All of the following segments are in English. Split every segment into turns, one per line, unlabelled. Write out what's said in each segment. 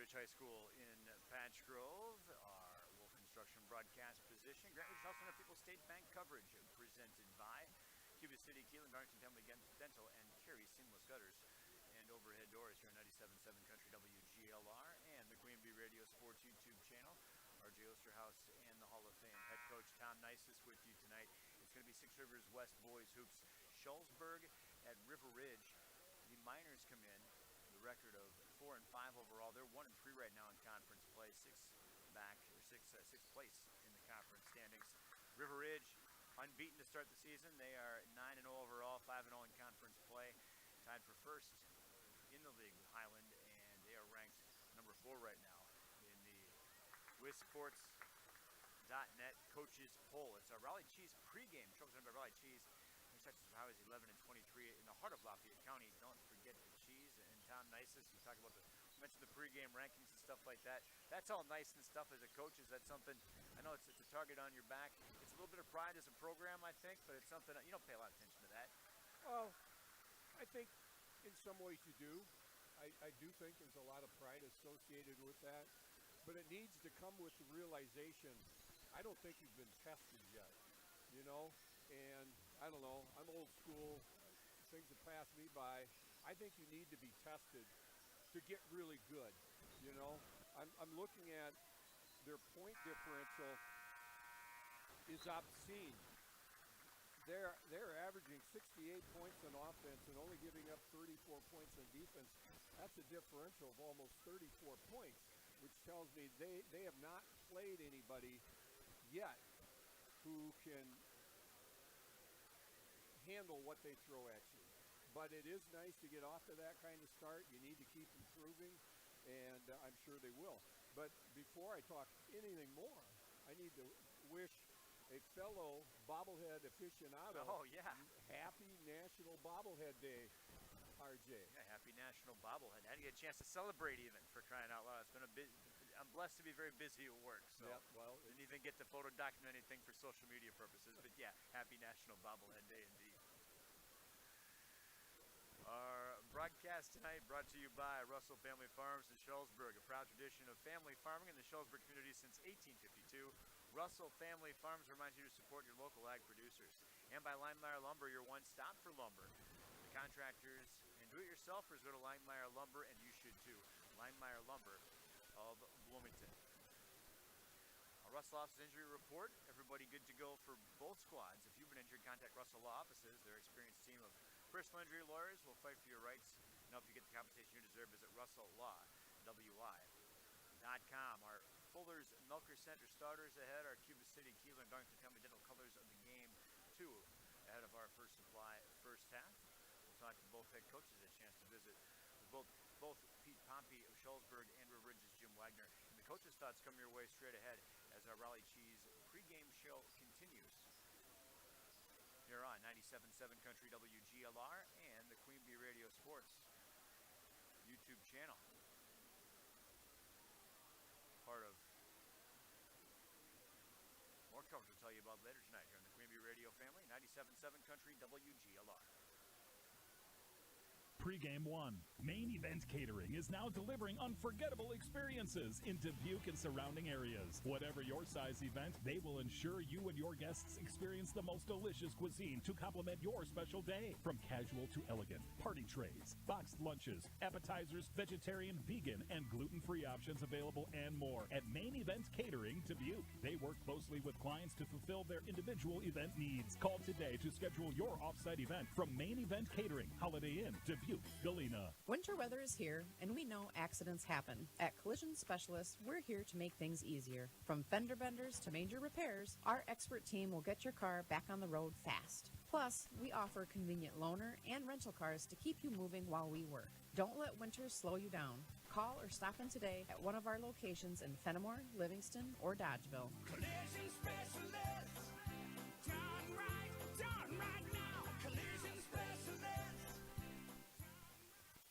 Ridge High School in Patch Grove, our Wolf Construction broadcast position. Grant Ridge Health Center People's State Bank coverage presented by Cuba City, Kieler, Darlington, Family Dental, and Carey Seamless Gutters and Overhead Doors here on 97.7 Country WGLR and the Queen Bee Radio Sports YouTube channel. R.J. Osterhaus and the Hall of Fame head coach Tom Nices with you tonight. It's going to be Six Rivers West Boys Hoops. Shullsburg at River Ridge. The Miners come in. The record of 4-5 overall. They're 1-3 right now in conference play. Sixth place in the conference standings. River Ridge unbeaten to start the season. They are 9-0 overall, 5-0 in conference play. Tied for first in the league with Highland, and they are ranked number 4 right now in the WisSports.net coaches poll. It's a Raleigh Cheese pregame. Troubles by Raleigh Cheese. Texas Highways 11 and 23 in the heart of Lafayette County. Don't forget the cheese and Tom Nices. You talk about mentioned the pregame rankings and stuff like that. That's all nice and stuff as a coach. Is that something? I know it's a target on your back. It's a little bit of pride as a program, I think, but it's something you don't pay a lot of attention to that.
Well, I think in some ways you do. I do think there's a lot of pride associated with that, but it needs to come with the realization. I don't think you've been tested yet, you know. And I don't know, I'm old school, things have passed me by. I think you need to be tested to get really good, you know. I'm looking at their point differential is obscene. They're averaging 68 points on offense and only giving up 34 points on defense. That's a differential of almost 34 points, which tells me they have not played anybody yet who can handle what they throw at you. But it is nice to get off to that kind of start. You need to keep improving, and I'm sure they will. But before I talk anything more, I need to wish a fellow bobblehead aficionado happy National Bobblehead Day, RJ.
Yeah, happy National Bobblehead. I didn't get a chance to celebrate even, for crying out loud. It's been I'm blessed to be very busy at work, so didn't even get to photo document anything for social media purposes. But yeah, happy National Bobblehead Day indeed. Our broadcast tonight brought to you by Russell Family Farms in Shullsburg, a proud tradition of family farming in the Shullsburg community since 1852. Russell Family Farms reminds you to support your local ag producers. And by Linemeyer Lumber, your one stop for lumber. The contractors and do-it-yourselfers go to Linemeyer Lumber, and you should too. Linemeyer Lumber of Bloomington. A Russell Office injury report. Everybody good to go for both squads. If you've been injured, contact Russell Law Offices. Their experienced team of personal injury lawyers will fight for your rights and help you get the compensation you deserve. Visit RussellLaw.com. Our Fuller's Milker Center starters ahead. Our Cuba City, Kieler, and Darlington Family Dental colors of the game, too, ahead of our first supply first half. We'll talk to both head coaches. A chance to visit with both Pete Pompey of Shullsburg and River Ridge's Jim Wagner. And the coaches' thoughts come your way straight ahead as our Raleigh Cheese pregame show continues. Here on 97.7 Country WGLR and the Queen Bee Radio Sports YouTube channel. Part of more coverage we'll tell you about later tonight here on the Queen Bee Radio family, 97.7 Country WGLR.
Pre-game 1. Main Event Catering is now delivering unforgettable experiences in Dubuque and surrounding areas. Whatever your size event, they will ensure you and your guests experience the most delicious cuisine to complement your special day. From casual to elegant, party trays, boxed lunches, appetizers, vegetarian, vegan, and gluten-free options available, and more at Main Event Catering Dubuque. They work closely with clients to fulfill their individual event needs. Call today to schedule your off-site event from Main Event Catering, Holiday Inn, Dubuque, Galena.
Winter weather is here, and we know accidents happen. At Collision Specialists, we're here to make things easier. From fender benders to major repairs, our expert team will get your car back on the road fast. Plus, we offer convenient loaner and rental cars to keep you moving while we work. Don't let winter slow you down. Call or stop in today at one of our locations in Fenimore, Livingston, or Dodgeville.
Collision Specialists. Done right now. Collision Specialists.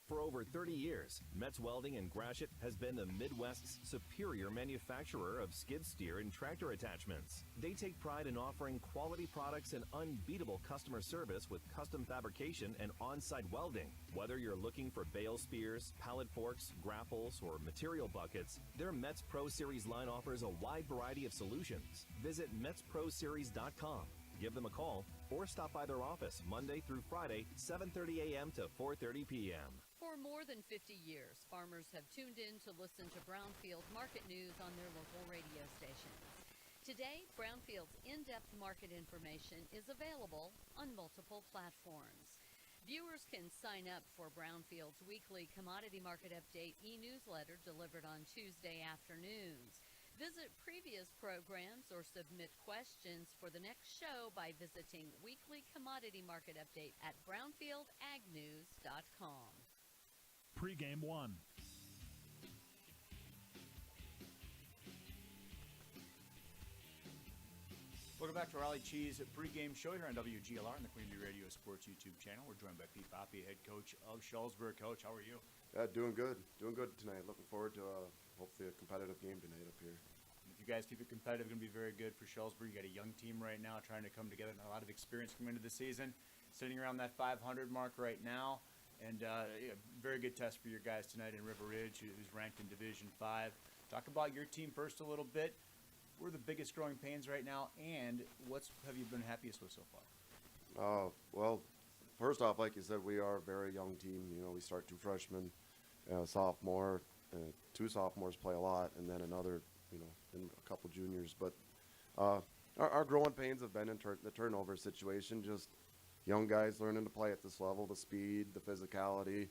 For over over 30 years, Metz Welding in Gratiot has been the Midwest's superior manufacturer of skid steer and tractor attachments. They take pride in offering quality products and unbeatable customer service with custom fabrication and on-site welding. Whether you're looking for bale spears, pallet forks, grapples, or material buckets, their Metz Pro Series line offers a wide variety of solutions. Visit MetzProSeries.com. Give them a call or stop by their office Monday through Friday, 7:30 a.m. to 4:30 p.m.
For more than 50 years, farmers have tuned in to listen to Brownfield market news on their local radio stations. Today, Brownfield's in-depth market information is available on multiple platforms. Viewers can sign up for Brownfield's weekly commodity market update e-newsletter delivered on Tuesday afternoons. Visit previous programs or submit questions for the next show by visiting Weekly Commodity Market Update at brownfieldagnews.com.
Pre-game 1.
Welcome back to Raleigh Cheese pregame show here on WGLR and the Queen Bee Radio Sports YouTube channel. We're joined by Pete Poppy, head coach of Shullsburg. Coach, how are you?
Doing good tonight. Looking forward to hopefully a competitive game tonight up here.
If you guys keep it competitive, it's going to be very good for Shullsburg. You got a young team right now trying to come together and a lot of experience coming into the season. Sitting around that 500 mark right now. And very good test for your guys tonight in River Ridge, who's ranked in Division 5. Talk about your team first a little bit. What are the biggest growing pains right now, and what have you been happiest with so far?
Well, first off, like you said, we are a very young team. You know, we start 2 freshmen, sophomore, 2 sophomores play a lot, and then another, and a couple juniors. But our growing pains have been in the turnover situation, just young guys learning to play at this level, the speed, the physicality.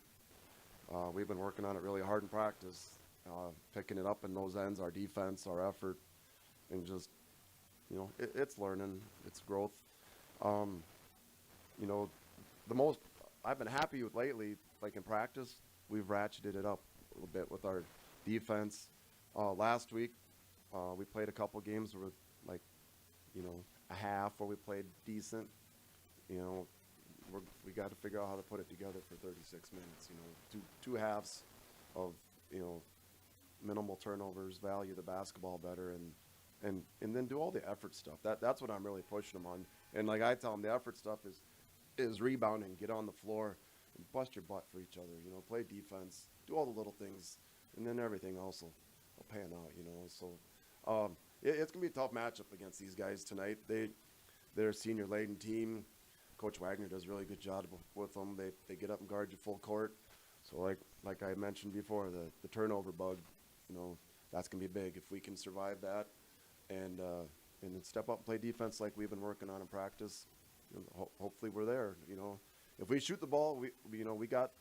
We've been working on it really hard in practice, picking it up in those ends, our defense, our effort, and just, it's learning, it's growth. The most I've been happy with lately, like in practice, we've ratcheted it up a little bit with our defense. Last week, we played a couple games with a half where we played decent. We got to figure out how to put it together for 36 minutes. Two halves of minimal turnovers, value the basketball better, and then do all the effort stuff. That's what I'm really pushing them on. And like I tell them, the effort stuff is rebounding, get on the floor, and bust your butt for each other. Play defense, do all the little things, and then everything else will pan out. So it's gonna be a tough matchup against these guys tonight. They're a senior-laden team. Coach Wagner does a really good job with them. They get up and guard you full court. So like I mentioned before, the turnover bug, that's gonna be big. If we can survive that, and then step up and play defense like we've been working on in practice, hopefully we're there. If we shoot the ball, we got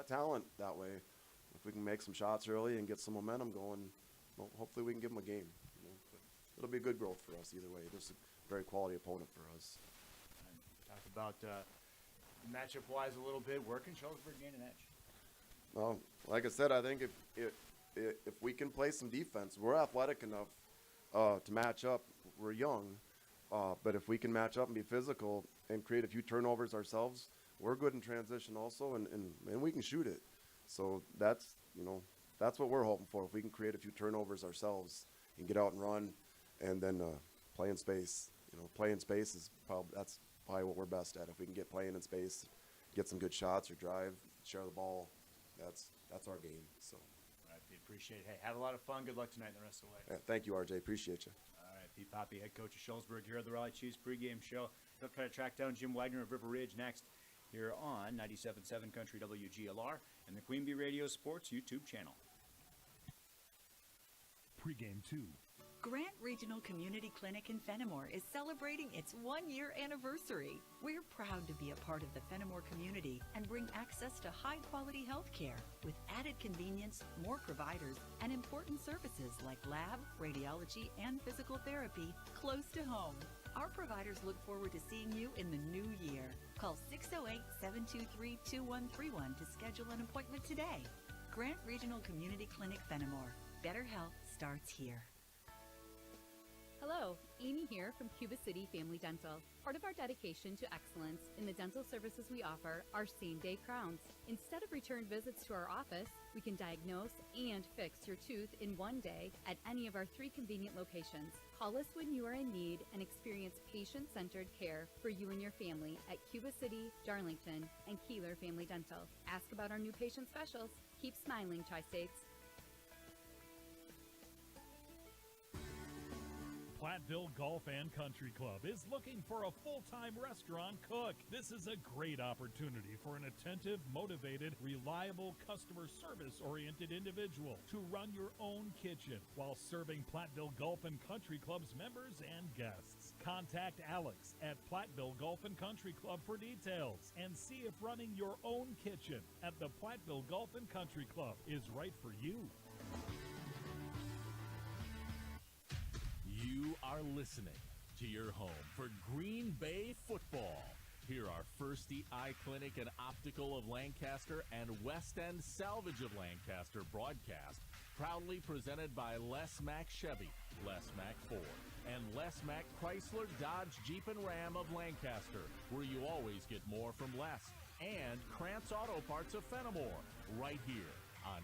talent that way. If we can make some shots early and get some momentum going, well, hopefully we can give them a game. But it'll be good growth for us either way. This is a very quality opponent for us.
Talk about matchup-wise a little bit. Where can Shullsburg gain an edge?
Well, like I said, I think if we can play some defense, we're athletic enough to match up. We're young, but if we can match up and be physical and create a few turnovers ourselves, we're good in transition also, and we can shoot it. So that's what we're hoping for. If we can create a few turnovers ourselves and get out and run, and then play in space. Play in space is probably what we're best at. If we can get playing in space, get some good shots or drive, share the ball, that's our game. So.
All right, Pete, appreciate it. Hey, have a lot of fun. Good luck tonight and the rest of the way.
Yeah, thank you, RJ. Appreciate you.
All right, Pete Poppy, head coach of Shullsburg here at the Raleigh Cheese pregame show. He'll try to track down Jim Wagner of River Ridge next here on 97.7 Country WGLR and the Queen Bee Radio Sports YouTube channel.
Pre-game 2.
Grant Regional Community Clinic in Fenimore is celebrating its 1-year anniversary. We're proud to be a part of the Fenimore community and bring access to high-quality health care with added convenience, more providers, and important services like lab, radiology, and physical therapy close to home. Our providers look forward to seeing you in the new year. Call 608-723-2131 to schedule an appointment today. Grant Regional Community Clinic Fenimore. Better health starts here.
Hello, Amy here from Cuba City Family Dental. Part of our dedication to excellence in the dental services we offer are same-day crowns. Instead of return visits to our office, we can diagnose and fix your tooth in one day at any of our 3 convenient locations. Call us when you are in need and experience patient-centered care for you and your family at Cuba City, Darlington, and Kieler Family Dental. Ask about our new patient specials. Keep smiling, Tri-States.
Platteville Golf and Country Club is looking for a full-time restaurant cook. This is a great opportunity for an attentive, motivated, reliable, customer service-oriented individual to run your own kitchen while serving Platteville Golf and Country Club's members and guests. Contact Alex at Platteville Golf and Country Club for details and see if running your own kitchen at the Platteville Golf and Country Club is right for you.
You are listening to your home for Green Bay football. Here are Firsty Eye Clinic and Optical of Lancaster and West End Salvage of Lancaster broadcast, proudly presented by Les Mack Chevy, Les Mack Ford, and Les Mack Chrysler, Dodge, Jeep, and Ram of Lancaster, where you always get more from Les, and Krantz Auto Parts of Fenimore, right here on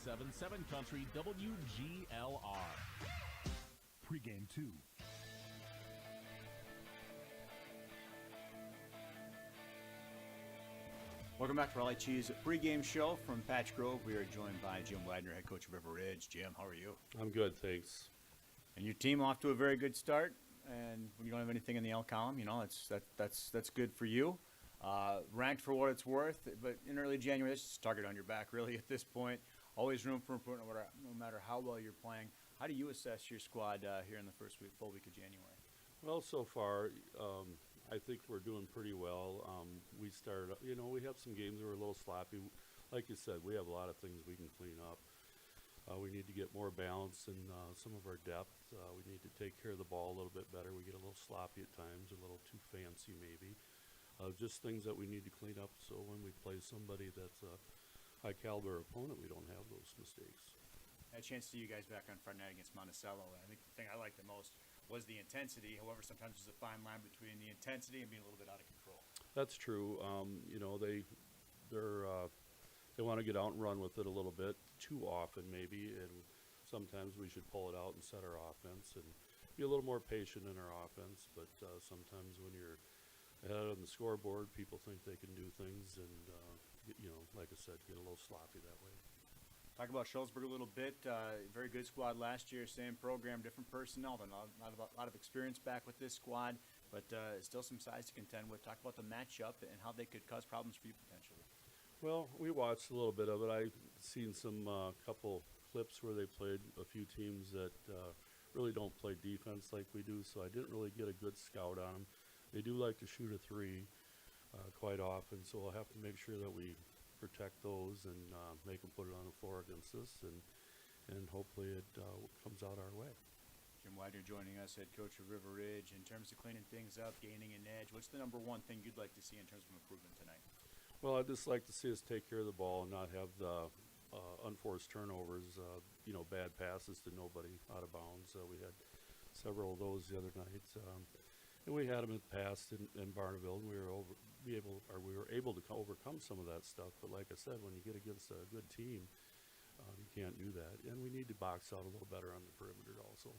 97.7 Country WGLR.
Pre-game 2.
Welcome back to Raleigh Cheese pregame show from Patch Grove. We are joined by Jim Widener, head coach of River Ridge. Jim, how are you?
I'm good, thanks.
And your team off to a very good start. And when you don't have anything in the L column, you know that's good for you. Ranked for what it's worth, but in early January, this is a target on your back, really. At this point, always room for improvement, no matter how well you're playing. How do you assess your squad here in the first full week of January?
Well, so far, I think we're doing pretty well. We started, we have some games that were a little sloppy. Like you said, we have a lot of things we can clean up. We need to get more balance in some of our depth. We need to take care of the ball a little bit better. We get a little sloppy at times, a little too fancy maybe. Just things that we need to clean up so when we play somebody that's a high caliber opponent, we don't have those mistakes.
I had a chance to see you guys back on Friday night against Monticello, and I think the thing I liked the most was the intensity. However, sometimes there's a fine line between the intensity and being a little bit out of control.
That's true. They want to get out and run with it a little bit too often maybe, and sometimes we should pull it out and set our offense and be a little more patient in our offense. But sometimes when you're ahead on the scoreboard, people think they can do things and, like I said, get a little sloppy that way.
Talk about Shullsburg a little bit. Very good squad last year, same program, different personnel. Not a lot of experience back with this squad, but still some size to contend with. Talk about the matchup and how they could cause problems for you potentially.
Well, we watched a little bit of it. I've seen some couple clips where they played a few teams that really don't play defense like we do, so I didn't really get a good scout on them. They do like to shoot a three quite often, so we'll have to make sure that we protect those and make them put it on the floor against us, and hopefully it comes out our way.
Jim Widener joining us, head coach of River Ridge. In terms of cleaning things up, gaining an edge, what's the number one thing you'd like to see in terms of improvement tonight?
Well, I'd just like to see us take care of the ball and not have the unforced turnovers, bad passes to nobody out of bounds. We had several of those the other night, and we had them in the past in Barneville, and we were able to overcome some of that stuff. But like I said, when you get against a good team, you can't do that, and we need to box out a little better on the perimeter also.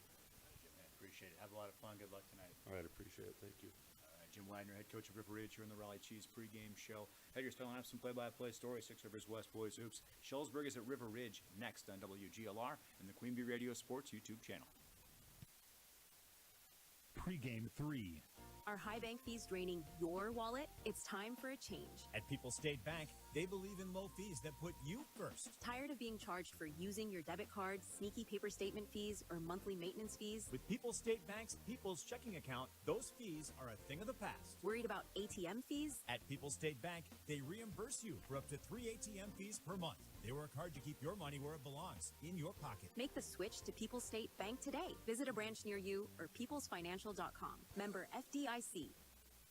Jim, I appreciate it. Have a lot of fun. Good luck tonight.
All right, appreciate it. Thank you.
Jim Widener, head coach of River Ridge, here in the Raleigh Cheese pregame show. Headers telling us some play-by-play stories. 6 Rivers West Boys Hoops. Shullsburg is at River Ridge next on WGLR and the Queen Bee Radio Sports YouTube channel.
Pregame 3.
Are high bank fees draining your wallet? It's time for a change.
At People's State Bank, they believe in low fees that put you first.
Tired of being charged for using your debit card, sneaky paper statement fees, or monthly maintenance fees?
With People's State Bank's People's Checking Account, those fees are a thing of the past.
Worried about ATM fees?
At People's State Bank, they reimburse you for up to 3 ATM fees per month. They work hard to keep your money where it belongs, in your pocket.
Make the switch to People's State Bank today. Visit a branch near you or peoplesfinancial.com. Member FDIC.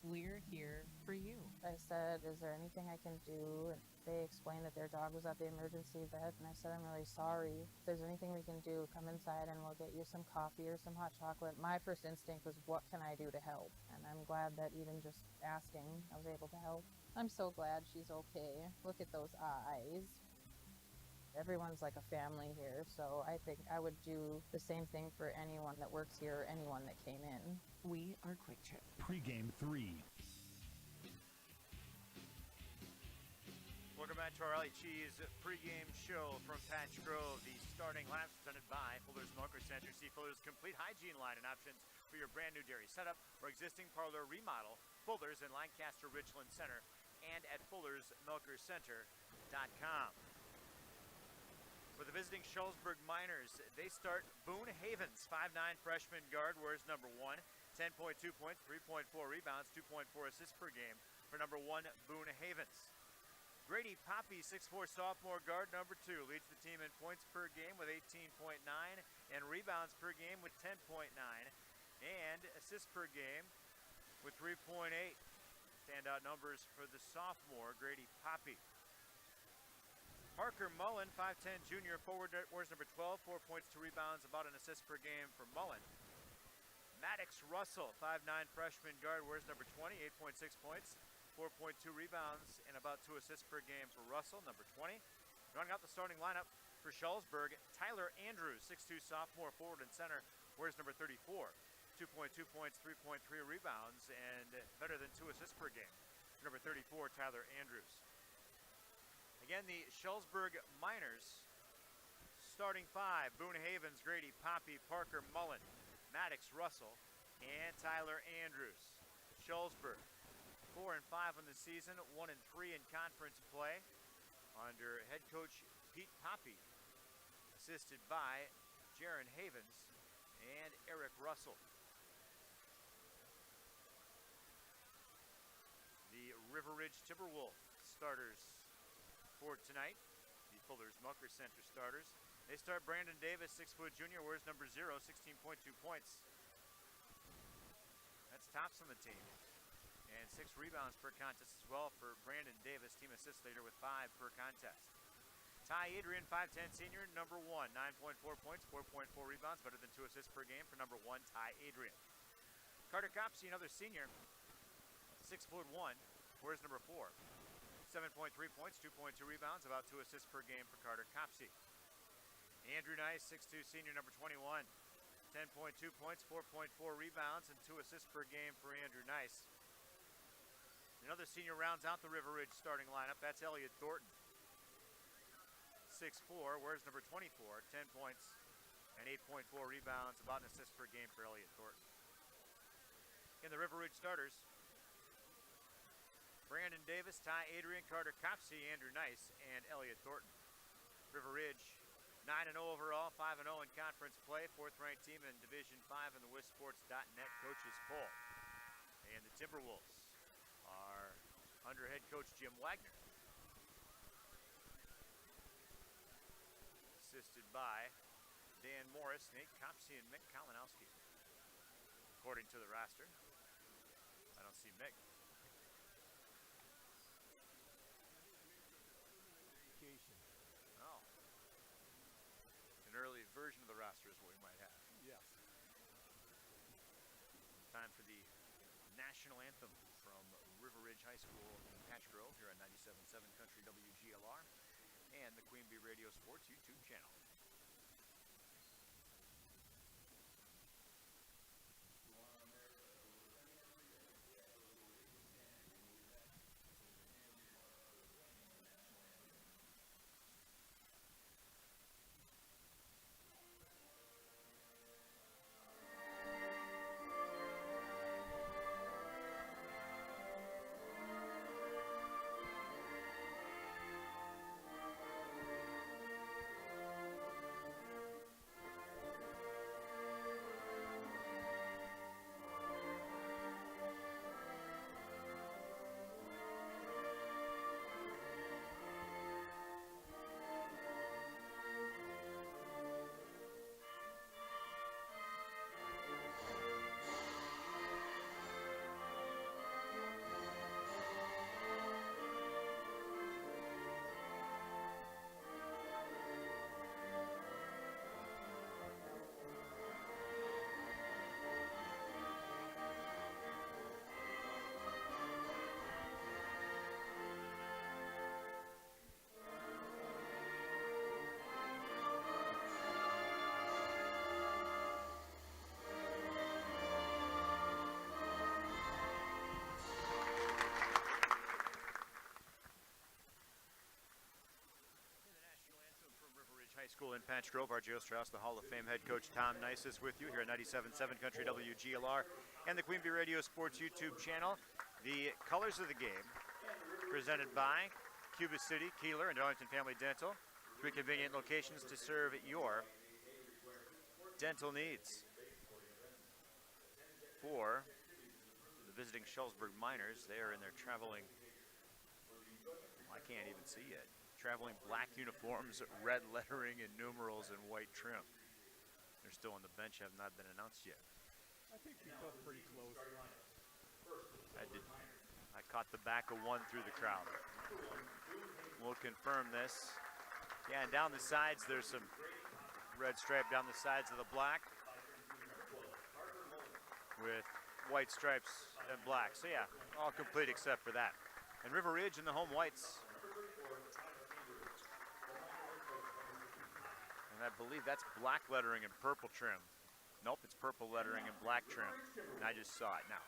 We're here for you.
I said, is there anything I can do? And they explained that their dog was at the emergency vet, and I said, I'm really sorry. If there's anything we can do, come inside and we'll get you some coffee or some hot chocolate. My first instinct was, what can I do to help? And I'm glad that even just asking, I was able to help. I'm so glad she's okay. Look at those eyes. Everyone's like a family here, so I think I would do the same thing for anyone that works here or anyone that came in.
We are Quick Trip.
Pre-game 3.
Welcome back to our Ali Cheese pregame show from Patch Grove. The starting laps presented by Fuller's Milker Center. See Fuller's complete hygiene line and options for your brand new dairy setup or existing parlor remodel. Fuller's in Lancaster Richland Center and at Fuller'sMilkerCenter.com. For the visiting Shullsburg Miners, they start Boone Havens, 5'9 freshman guard, wears number 1, 10.2 points, 3.4 rebounds, 2.4 assists per game for number 1, Boone Havens. Grady Poppy, 6'4 sophomore guard, number 2, leads the team in points per game with 18.9 and rebounds per game with 10.9 and assists per game with 3.8. Standout numbers for the sophomore, Grady Poppy. Parker Mullen, 5'10 junior forward, wears number 12, 4 points, 2 rebounds, about an assist per game for Mullen. Maddox Russell, 5'9 freshman guard, wears number 20, 8.6 points, 4.2 rebounds, and about 2 assists per game for Russell, number 20. Rounding out the starting lineup for Shullsburg, Tyler Andrews, 6'2 sophomore forward and center, wears number 34, 2.2 points, 3.3 rebounds, and better than 2 assists per game. Number 34, Tyler Andrews. Again, the Shullsburg Miners starting 5, Boone Havens, Grady Poppy, Parker Mullen, Maddox Russell, and Tyler Andrews. Shullsburg, 4-5 on the season, 1-3 in conference play under head coach Pete Poppy, assisted by Jaron Havens and Eric Russell. The River Ridge Timberwolf starters for tonight, the Fuller's Milker Center starters. They start Brandon Davis, 6' junior, wears number 0, 16.2 points. That's tops on the team. And 6 rebounds per contest as well for Brandon Davis, team assist leader with 5 per contest. Ty Adrian, 5'10 senior, number 1, 9.4 points, 4.4 rebounds, better than 2 assists per game for number 1, Ty Adrian. Carter Copsey, another senior, 6'1", wears number 4. 7.3 points, 2.2 rebounds, about 2 assists per game for Carter Copsey. Andrew Nice, 6'2 senior, number 21. 10.2 points, 4.4 rebounds, and 2 assists per game for Andrew Nice. Another senior rounds out the River Ridge starting lineup. That's Elliot Thornton. 6'4", wears number 24, 10 points and 8.4 rebounds, about an assist per game for Elliot Thornton. In the River Ridge starters, Brandon Davis, Ty Adrian, Carter Copsey, Andrew Nice, and Elliot Thornton. River Ridge, 9-0 overall, 5-0 in conference play, 4th-ranked team in Division 5 in the WisSports.net coaches poll. And the Timberwolves are under head coach Jim Wagner, assisted by Dan Morris, Nate Copsey, and Mick Kalinowski. According to the roster, I don't see Mick. Oh. An early version of the roster is what we might have.
Yes.
Time for the national anthem from River Ridge High School in Patch Grove here on 97.7 Country WGLR and the Queen Bee Radio Sports YouTube channel. School in Patch Grove. RJ Osterhaus, the Hall of Fame head coach Tom Nice is with you here at 97.7 Country WGLR and the Queen Bee Radio Sports YouTube channel. The colors of the game presented by Cuba City, Kieler, and Darlington Family Dental. 3 convenient locations to serve your dental needs. For the visiting Shullsburg Miners, they are in their traveling, I can't even see yet, traveling black uniforms, red lettering and numerals and white trim. They're still on the bench, have not been announced yet.
I think we felt pretty close.
I caught the back of one through the crowd. We'll confirm this. Yeah, and down the sides, there's some red stripe down the sides of the black with white stripes and black. So yeah, all complete except for that. And River Ridge in the home whites. And I believe that's black lettering and purple trim. Nope, it's purple lettering and black trim. And I just saw it now.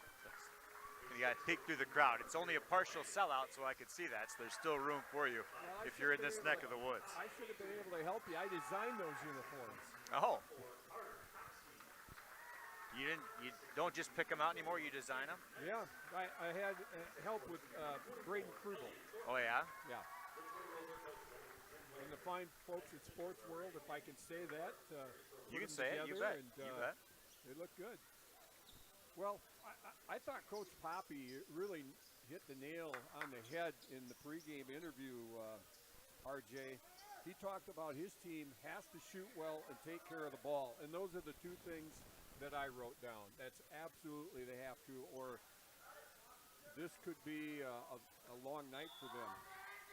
You got to peek through the crowd. It's only a partial sellout, so I could see that. So there's still room for you if you're in this neck of the woods.
I should have been able to help you. I designed those uniforms.
Oh. You don't just pick them out anymore, you design them?
Yeah, I had help with Braden Krubel.
Oh yeah?
Yeah. And the fine folks at Sports World, if I can say that.
You can say it, you bet.
And,
you bet.
They look good. Well, I thought Coach Poppy really hit the nail on the head in the pregame interview, RJ. He talked about his team has to shoot well and take care of the ball. And those are the 2 things that I wrote down. That's absolutely they have to, or this could be a long night for them.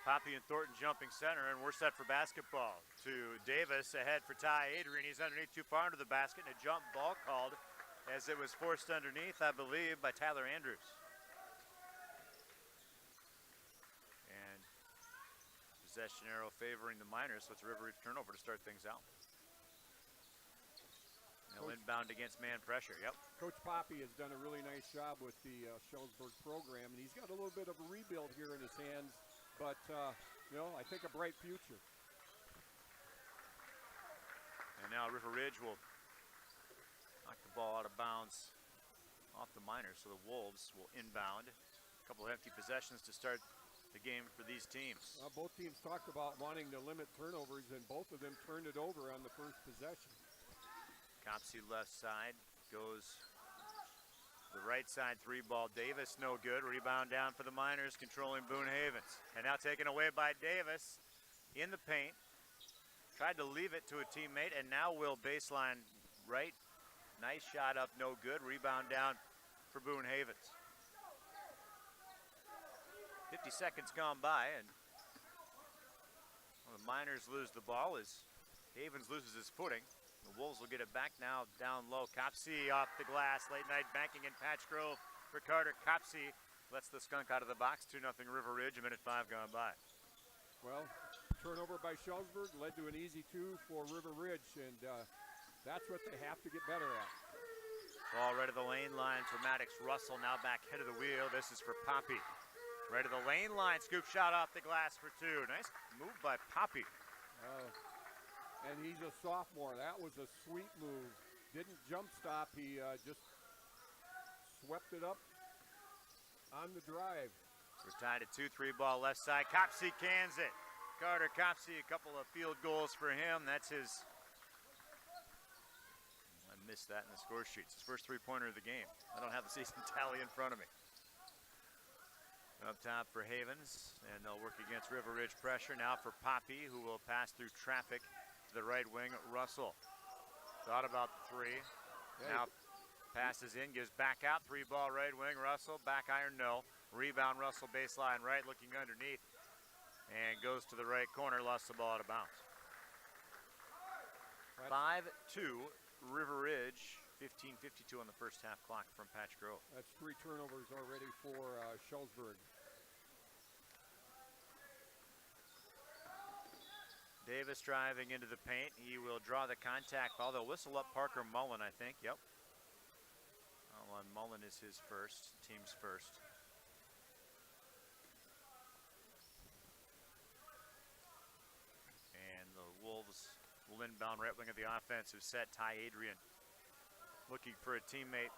Poppy and Thornton jumping center, and we're set for basketball. To Davis, ahead for Ty Adrian. He's underneath too far into the basket, and a jump ball called as it was forced underneath, I believe, by Tyler Andrews. And possession arrow favoring the Miners, so it's a River Ridge turnover to start things out. Now inbound against man pressure, yep.
Coach Poppy has done a really nice job with the Shullsburg program, and he's got a little bit of a rebuild here in his hands, but, I think a bright future.
And now River Ridge will knock the ball out of bounds off the Miners, so the Wolves will inbound. A couple of empty possessions to start the game for these teams.
Both teams talked about wanting to limit turnovers, and both of them turned it over on the first possession.
Copsey left side, goes the right side 3-ball. Davis no good. Rebound down for the Miners, controlling Boone Havens. And now taken away by Davis in the paint. Tried to leave it to a teammate, and now will baseline right. Nice shot up, no good. Rebound down for Boone Havens. 50 seconds gone by, and the Miners lose the ball as Havens loses his footing. The Wolves will get it back now down low. Copsey off the glass. Late night banking in Patch Grove for Carter. Copsey lets the skunk out of the box. 2-0 River Ridge. A minute 5 gone by.
Well, turnover by Shullsburg led to an easy 2 for River Ridge, and that's what they have to get better at.
Ball right of the lane line for Maddox Russell. Now back head of the wheel. This is for Poppy. Right of the lane line. Scoop shot off the glass for 2. Nice move by Poppy.
And he's a sophomore. That was a sweet move. Didn't jump stop. He just swept it up on the drive.
We're tied at 2, 3-ball left side. Copsey cans it. Carter Copsey, a couple of field goals for him. That's his, I missed that in the score sheets. His first 3-pointer of the game. I don't have the season tally in front of me. Up top for Havens, and they'll work against River Ridge pressure. Now for Poppy, who will pass through traffic to the right wing. Russell thought about the 3. Now passes in, gives back out. 3-ball right wing. Russell, back iron, no. Rebound, Russell baseline right, looking underneath. And goes to the right corner, lost the ball out of bounds. 5-2, River Ridge. 15:52 on the first half clock from Patch Grove.
That's 3 turnovers already for Shullsburg.
Davis driving into the paint. He will draw the contact foul. They'll whistle up Parker Mullen, I think. Yep. Mullen is his first, team's first. And the Wolves dribble inbound, right wing of the offensive set. Ty Adrian looking for a teammate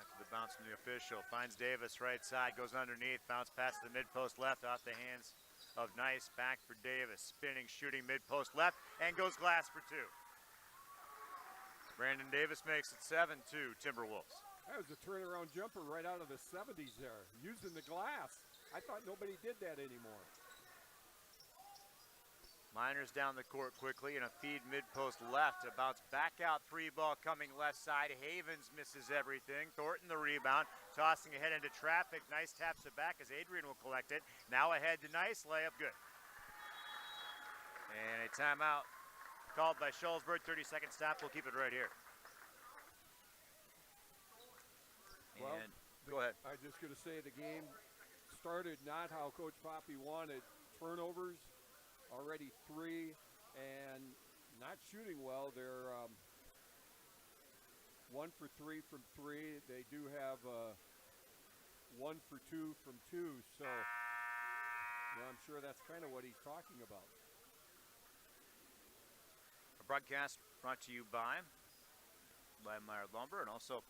after the bounce from the official. Finds Davis right side, goes underneath, bounce past the mid-post left off the hands of Nice. Back for Davis, spinning, shooting mid-post left, and goes glass for two. Brandon Davis makes it 7-2 Timberwolves.
That was a turnaround jumper right out of the 70s there, using the glass. I thought nobody did that anymore.
Miners down the court quickly and a feed mid-post left. A bounce back out, three ball coming left side. Havens misses everything. Thornton the rebound, tossing ahead into traffic. Nice taps it back as Adrian will collect it. Now ahead to Nice, layup good. And a timeout called by Shullsburg. 30-second stop, we'll keep it right here.
Well,
and go ahead.
I'm just going to say the game started not how Coach Poppy wanted. Turnovers, already 3, and not shooting well. They're 1 for 3 from 3. They do have 1 for 2 from 2, so I'm sure that's kind of what he's talking about.
A broadcast brought to you by Meyer Lumber, and also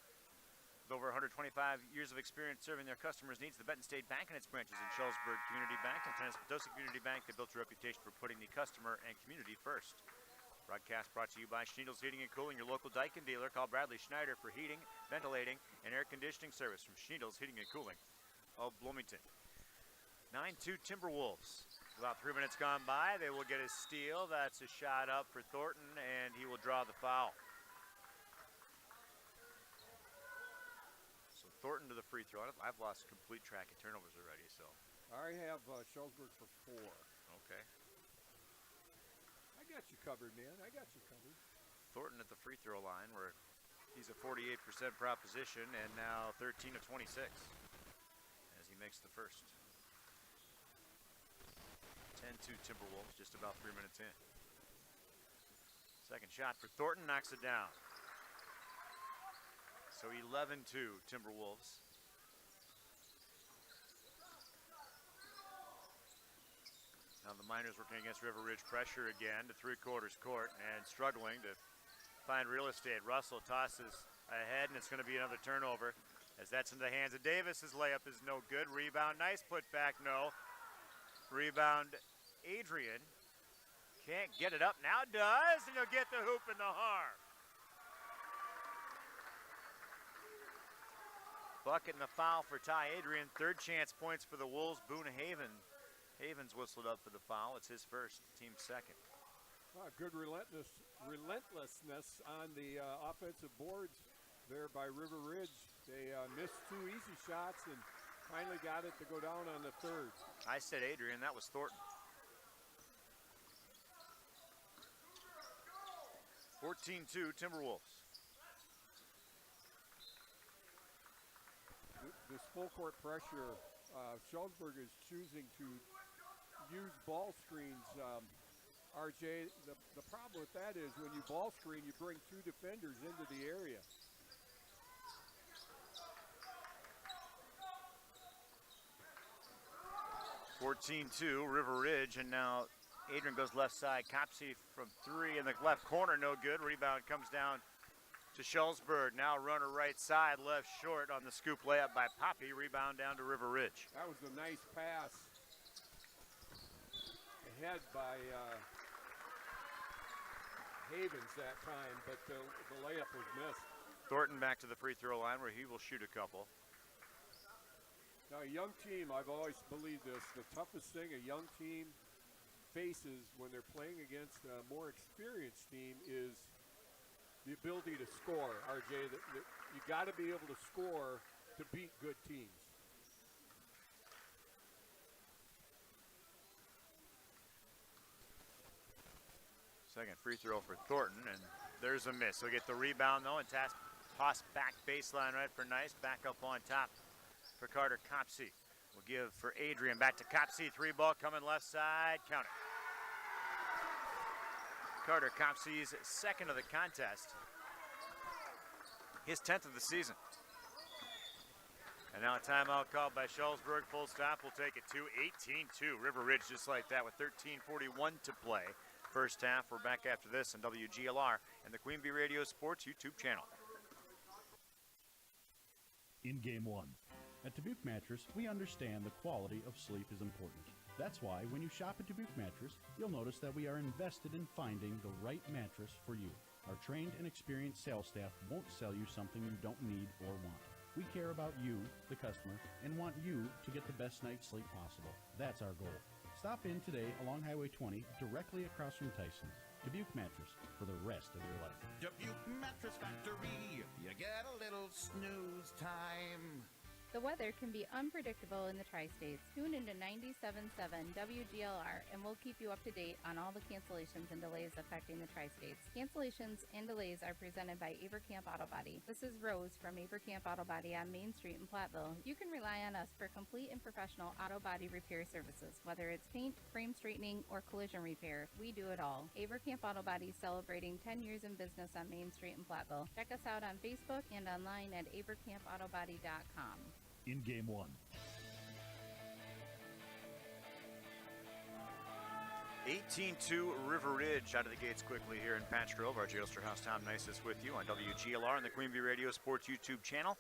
with over 125 years of experience serving their customers' needs, the Benton State Bank and its branches in Shullsburg Community Bank and Potosi Community Bank, they built a reputation for putting the customer and community first. Broadcast brought to you by Schneidels Heating and Cooling, your local Daikin dealer. Call Bradley Schneider for heating, ventilating, and air conditioning service from Schneidels Heating and Cooling of Bloomington. 9-2 Timberwolves. About 3 minutes gone by, they will get a steal. That's a shot up for Thornton, and he will draw the foul. Thornton to the free throw. I've lost complete track of turnovers already, so.
I have Shullsburg for 4.
Okay.
I got you covered, man. I got you covered.
Thornton at the free throw line where he's a 48% proposition and now 13 of 26 as he makes the first. 10-2 Timberwolves, just about 3 minutes in. Second shot for Thornton, knocks it down. So 11-2 Timberwolves. Now the Miners working against River Ridge pressure again to three-quarters court and struggling to find real estate. Russell tosses ahead, and it's going to be another turnover as that's in the hands of Davis. His layup is no good. Rebound, nice put back, no. Rebound, Adrian. Can't get it up, now does, and he'll get the hoop in the harm. Bucket and the foul for Ty Adrian. Third chance points for the Wolves. Boone Havens whistled up for the foul. It's his first, team's second.
Good relentlessness on the offensive boards there by River Ridge. They missed 2 easy shots and finally got it to go down on the third.
I said Adrian, that was Thornton. 14-2 Timberwolves.
This full court pressure, Shullsburg is choosing to use ball screens. RJ, the problem with that is when you ball screen, you bring 2 defenders into the area.
(14-2) River Ridge, and now Adrian goes left side. Copsey from 3 in the left corner, no good. Rebound comes down to Shullsburg. Now runner right side, left short on the scoop layup by Poppy. Rebound down to River Ridge.
That was a nice pass ahead by Havens that time, but the layup was missed.
Thornton back to the free throw line where he will shoot a couple.
Now a young team, I've always believed this, the toughest thing a young team faces when they're playing against a more experienced team is the ability to score, RJ. You got to be able to score to beat good teams.
Second free throw for Thornton, and there's a miss. He'll get the rebound, though, and toss back baseline right for Nice. Back up on top for Carter Copsey. We'll give for Adrian. Back to Copsey. 3-ball coming left side. Count it. Carter Copsey's second of the contest. His 10th of the season. And now a timeout called by Shullsburg. Full stop. We'll take it to 18-2. River Ridge just like that with 13:41 to play. first half. We're back after this on WGLR and the Queen Bee Radio Sports YouTube channel.
In Game 1. At Dubuque Mattress, we understand the quality of sleep is important. That's why when you shop at Dubuque Mattress, you'll notice that we are invested in finding the right mattress for you. Our trained and experienced sales staff won't sell you something you don't need or want. We care about you, the customer, and want you to get the best night's sleep possible. That's our goal. Stop in today along Highway 20, directly across from Tyson's. Dubuque Mattress, for the rest of your life.
Dubuque Mattress Factory, you get a little snooze time.
The weather can be unpredictable in the tri-states. Tune into 97.7 WGLR and we'll keep you up to date on all the cancellations and delays affecting the tri-states. Cancellations and delays are presented by Avercamp Auto Body. This is Rose from Avercamp Auto Body on Main Street in Platteville. You can rely on us for complete and professional auto body repair services. Whether it's paint, frame straightening, or collision repair, we do it all. Avercamp Auto Body celebrating 10 years in business on Main Street in Platteville. Check us out on Facebook and online at avercampautobody.com.
In Game 1.
18-2 River Ridge out of the gates quickly here in Patch Grove. RJ Osterhaus, Tom Nices with you on WGLR and the Queen Bee Radio Sports YouTube channel.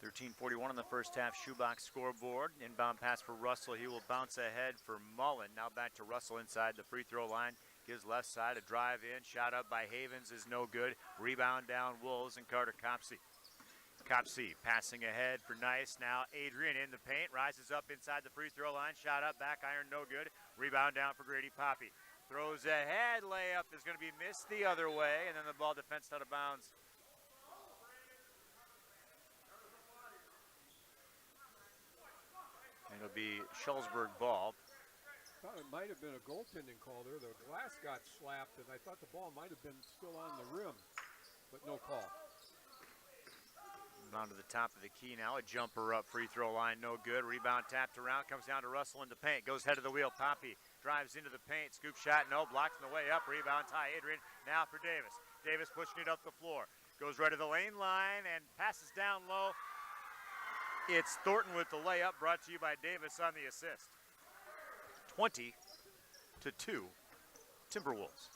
13:41 in the first half, shoebox scoreboard. Inbound pass for Russell. He will bounce ahead for Mullen. Now back to Russell inside the free throw line. Gives left side a drive in. Shot up by Havens is no good. Rebound down Wolves and Carter Copsey. Copsey passing ahead for Nice. Now Adrian in the paint. Rises up inside the free throw line. Shot up, back iron, no good. Rebound down for Grady Poppy. Throws ahead. Layup is going to be missed the other way. And then the ball defensed out of bounds. And it'll be Shullsburg ball.
Thought it might have been a goaltending call there. The glass got slapped, and I thought the ball might have been still on the rim, but no call.
Down to the top of the key now. A jumper up, free throw line, no good. Rebound tapped around, comes down to Russell in the paint. Goes head of the wheel. Poppy drives into the paint. Scoop shot, no. Blocks on the way up. Rebound, Ty Adrian. Now for Davis. Davis pushing it up the floor. Goes right to the lane line and passes down low. It's Thornton with the layup, brought to you by Davis on the assist. 20-2 Timberwolves.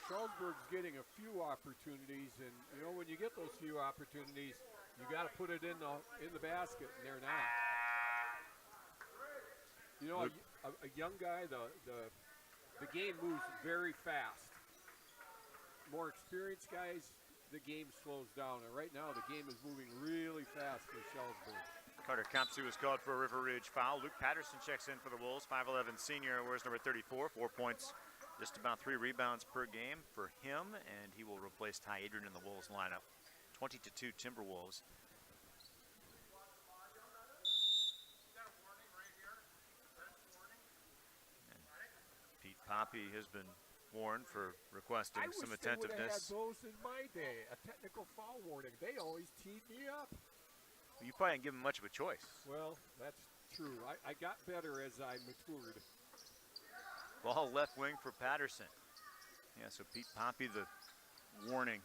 Shullsburg's getting a few opportunities, and you know when you get those few opportunities, you got to put it in the basket, and they're not. You know, a young guy, the game moves very fast. More experienced guys, the game slows down, and right now the game is moving really fast for Shullsburg.
Carter Copsey was called for a River Ridge foul. Luke Patterson checks in for the Wolves, 5'11" senior, wears number 34, 4 points. Just about 3 rebounds per game for him, and he will replace Ty Adrian in the Wolves lineup. 20-2 Timberwolves. And Pete Poppy has been warned for requesting some attentiveness.
I wish they would have had those in my day, a technical foul warning. They always teed me up.
You probably didn't give him much of a choice.
Well, that's true. I got better as I matured.
Ball left wing for Patterson. Yeah, so Pete Poppy, the warning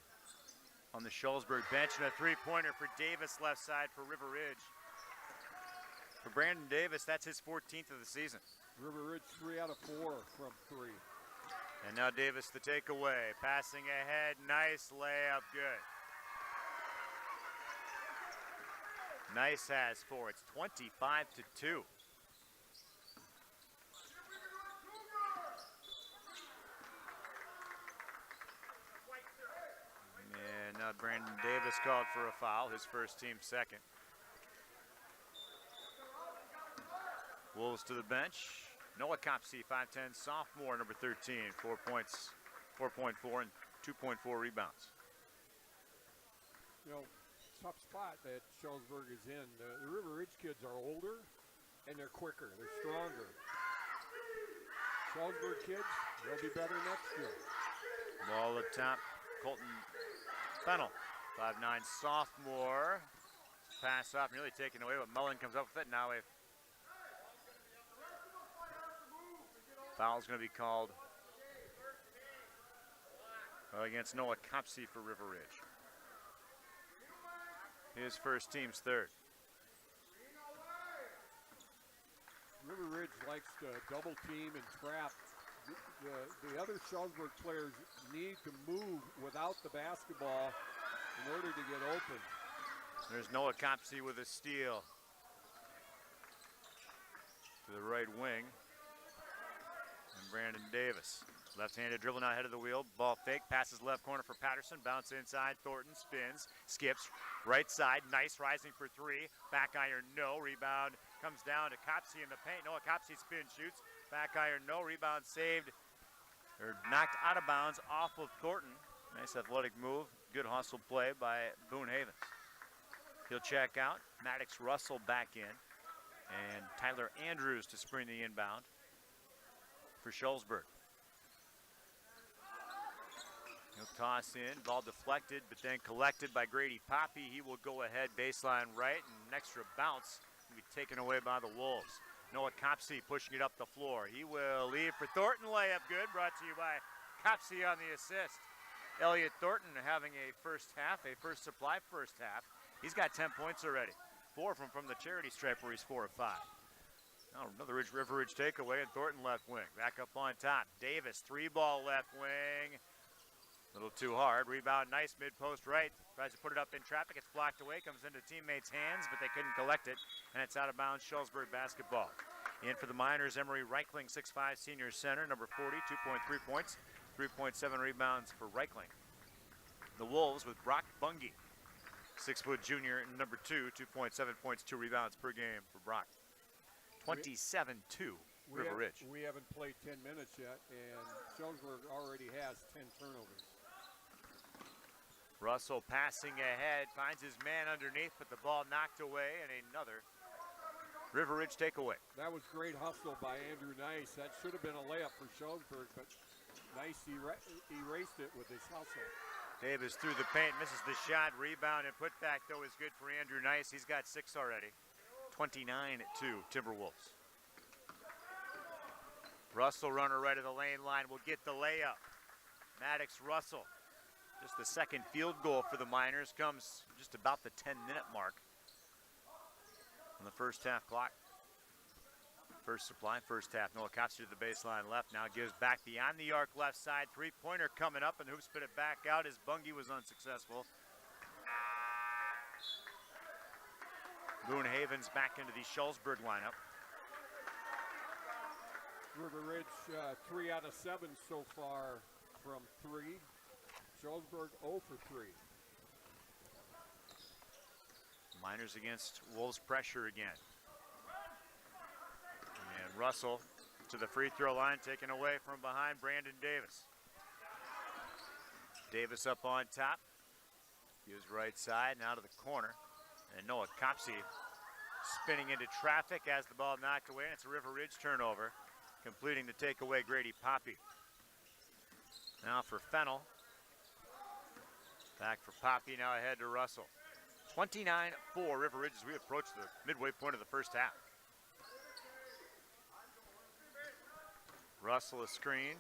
on the Shullsburg bench, and a three-pointer for Davis left side for River Ridge. For Brandon Davis, that's his 14th of the season.
River Ridge 3 out of 4 from 3.
And now Davis the takeaway, passing ahead, nice layup, good. Nice has 4, it's 25-2. And now Brandon Davis called for a foul, his first team second. Wolves to the bench. Noah Copsey, 5'10", sophomore, number 13, 4 points, 4.4 and 2.4 rebounds.
You know, tough spot that Shullsburg is in. The River Ridge kids are older and they're quicker, they're stronger. Shullsburg kids, they'll be better next year.
Ball up top, Colton Fennel, 5'9", sophomore. Pass off, nearly taken away, but Mullen comes up with it. Now a foul's going to be called against Noah Copsey for River Ridge. His first team's third.
River Ridge likes likes to double team and trap. The other Shullsburg players need to move without the basketball in order to get open.
There's Noah Copsey with a steal to the right wing. And Brandon Davis. Left-handed dribble now, head of the wheel. Ball fake, passes left corner for Patterson. Bounce inside, Thornton spins, skips, right side. Nice, rising for three. Back iron, no. Rebound comes down to Copsey in the paint. Noah Copsey spin, shoots. Back iron, no. Rebound saved, or knocked out of bounds off of Thornton. Nice athletic move. Good hustle play by Boone Havens. He'll check out. Maddox Russell back in. And Tyler Andrews to spring the inbound for Shullsburg. He'll toss in, ball deflected, but then collected by Grady Poppy. He will go ahead, baseline right, and an extra bounce will be taken away by the Wolves. Noah Copsey pushing it up the floor. He will leave for Thornton, layup good, brought to you by Copsey on the assist. Elliot Thornton having a first supply first half. He's got 10 points already. 4 from the charity stripe where he's 4 of 5. Now another River Ridge takeaway, and Thornton left wing. Back up on top. Davis, 3-ball left wing. A little too hard. Rebound, nice mid-post right. Tries to put it up in traffic. It's blocked away. Comes into teammates' hands, but they couldn't collect it. And it's out of bounds. Shullsburg basketball. In for the Miners, Emery Reichling, 6'5", senior center, number 40, 2.3 points, 3.7 rebounds for Reichling. The Wolves with Brock Bungie, 6-foot junior, number 2, 2.7 points, 2 rebounds per game for Brock. 27-2, River Ridge.
We haven't played 10 minutes yet, and Shullsburg already has 10 turnovers.
Russell passing ahead, finds his man underneath, but the ball knocked away, and another River Ridge takeaway.
That was great hustle by Andrew Nice. That should have been a layup for Shullsburg, but Nice erased it with his hustle.
Davis through the paint, misses the shot. Rebound and putback, though, is good for Andrew Nice. He's got 6 already. 29-2, Timberwolves. Russell, runner right of the lane line, will get the layup. Maddox Russell. Just the second field goal for the Miners comes just about the 10-minute mark on the first half clock. First supply, first half. Noah Copsey to the baseline left. Now gives back beyond the arc left side. Three-pointer coming up, and Hoop spit it back out as Bungie was unsuccessful. Boone Havens back into the Shullsburg lineup.
River Ridge 3 out of 7 so far from 3. Shullsburg 0 for 3.
Miners against Wolves pressure again. And Russell to the free throw line, taken away from behind Brandon Davis. Davis up on top. Gives right side, now to the corner. And Noah Copsey spinning into traffic as the ball knocked away, and it's a River Ridge turnover. Completing the takeaway, Grady Poppy. Now for Fennel. Back for Poppy, now ahead to Russell. 29-4 River Ridge as we approach the midway point of the first half. Russell a screen.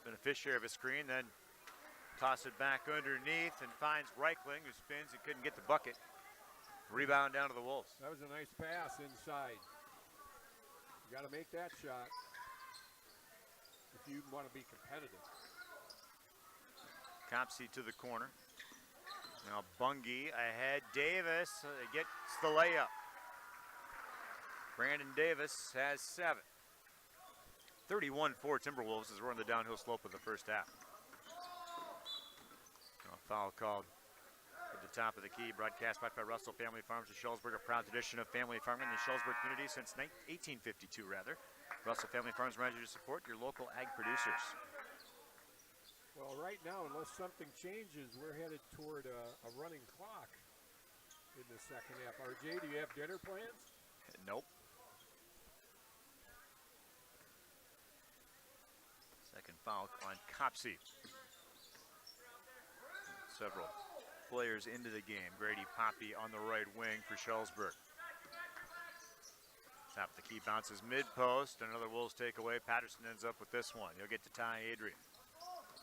Beneficiary of a screen, then toss it back underneath and finds Reichling, who spins and couldn't get the bucket. Rebound down to the Wolves.
That was a nice pass inside. You got to make that shot if you want to be competitive.
Copsey to the corner. Now Bungie ahead. Davis gets the layup. Brandon Davis has 7. 31-4 Timberwolves as we're on the downhill slope of the first half. A foul called at the top of the key. Broadcast by Russell Family Farms of Shullsburg, a proud tradition of family farming in the Shullsburg community since 1852, rather. Russell Family Farms reminds you to support your local ag producers.
Well, right now, unless something changes, we're headed toward a running clock in the second half. RJ, do you have dinner plans?
Nope. Second foul on Copsey. Several players into the game. Grady Poppy on the right wing for Shullsburg. Top of the key, bounces mid-post. Another Wolves takeaway. Patterson ends up with this one. He'll get to Ty Adrian.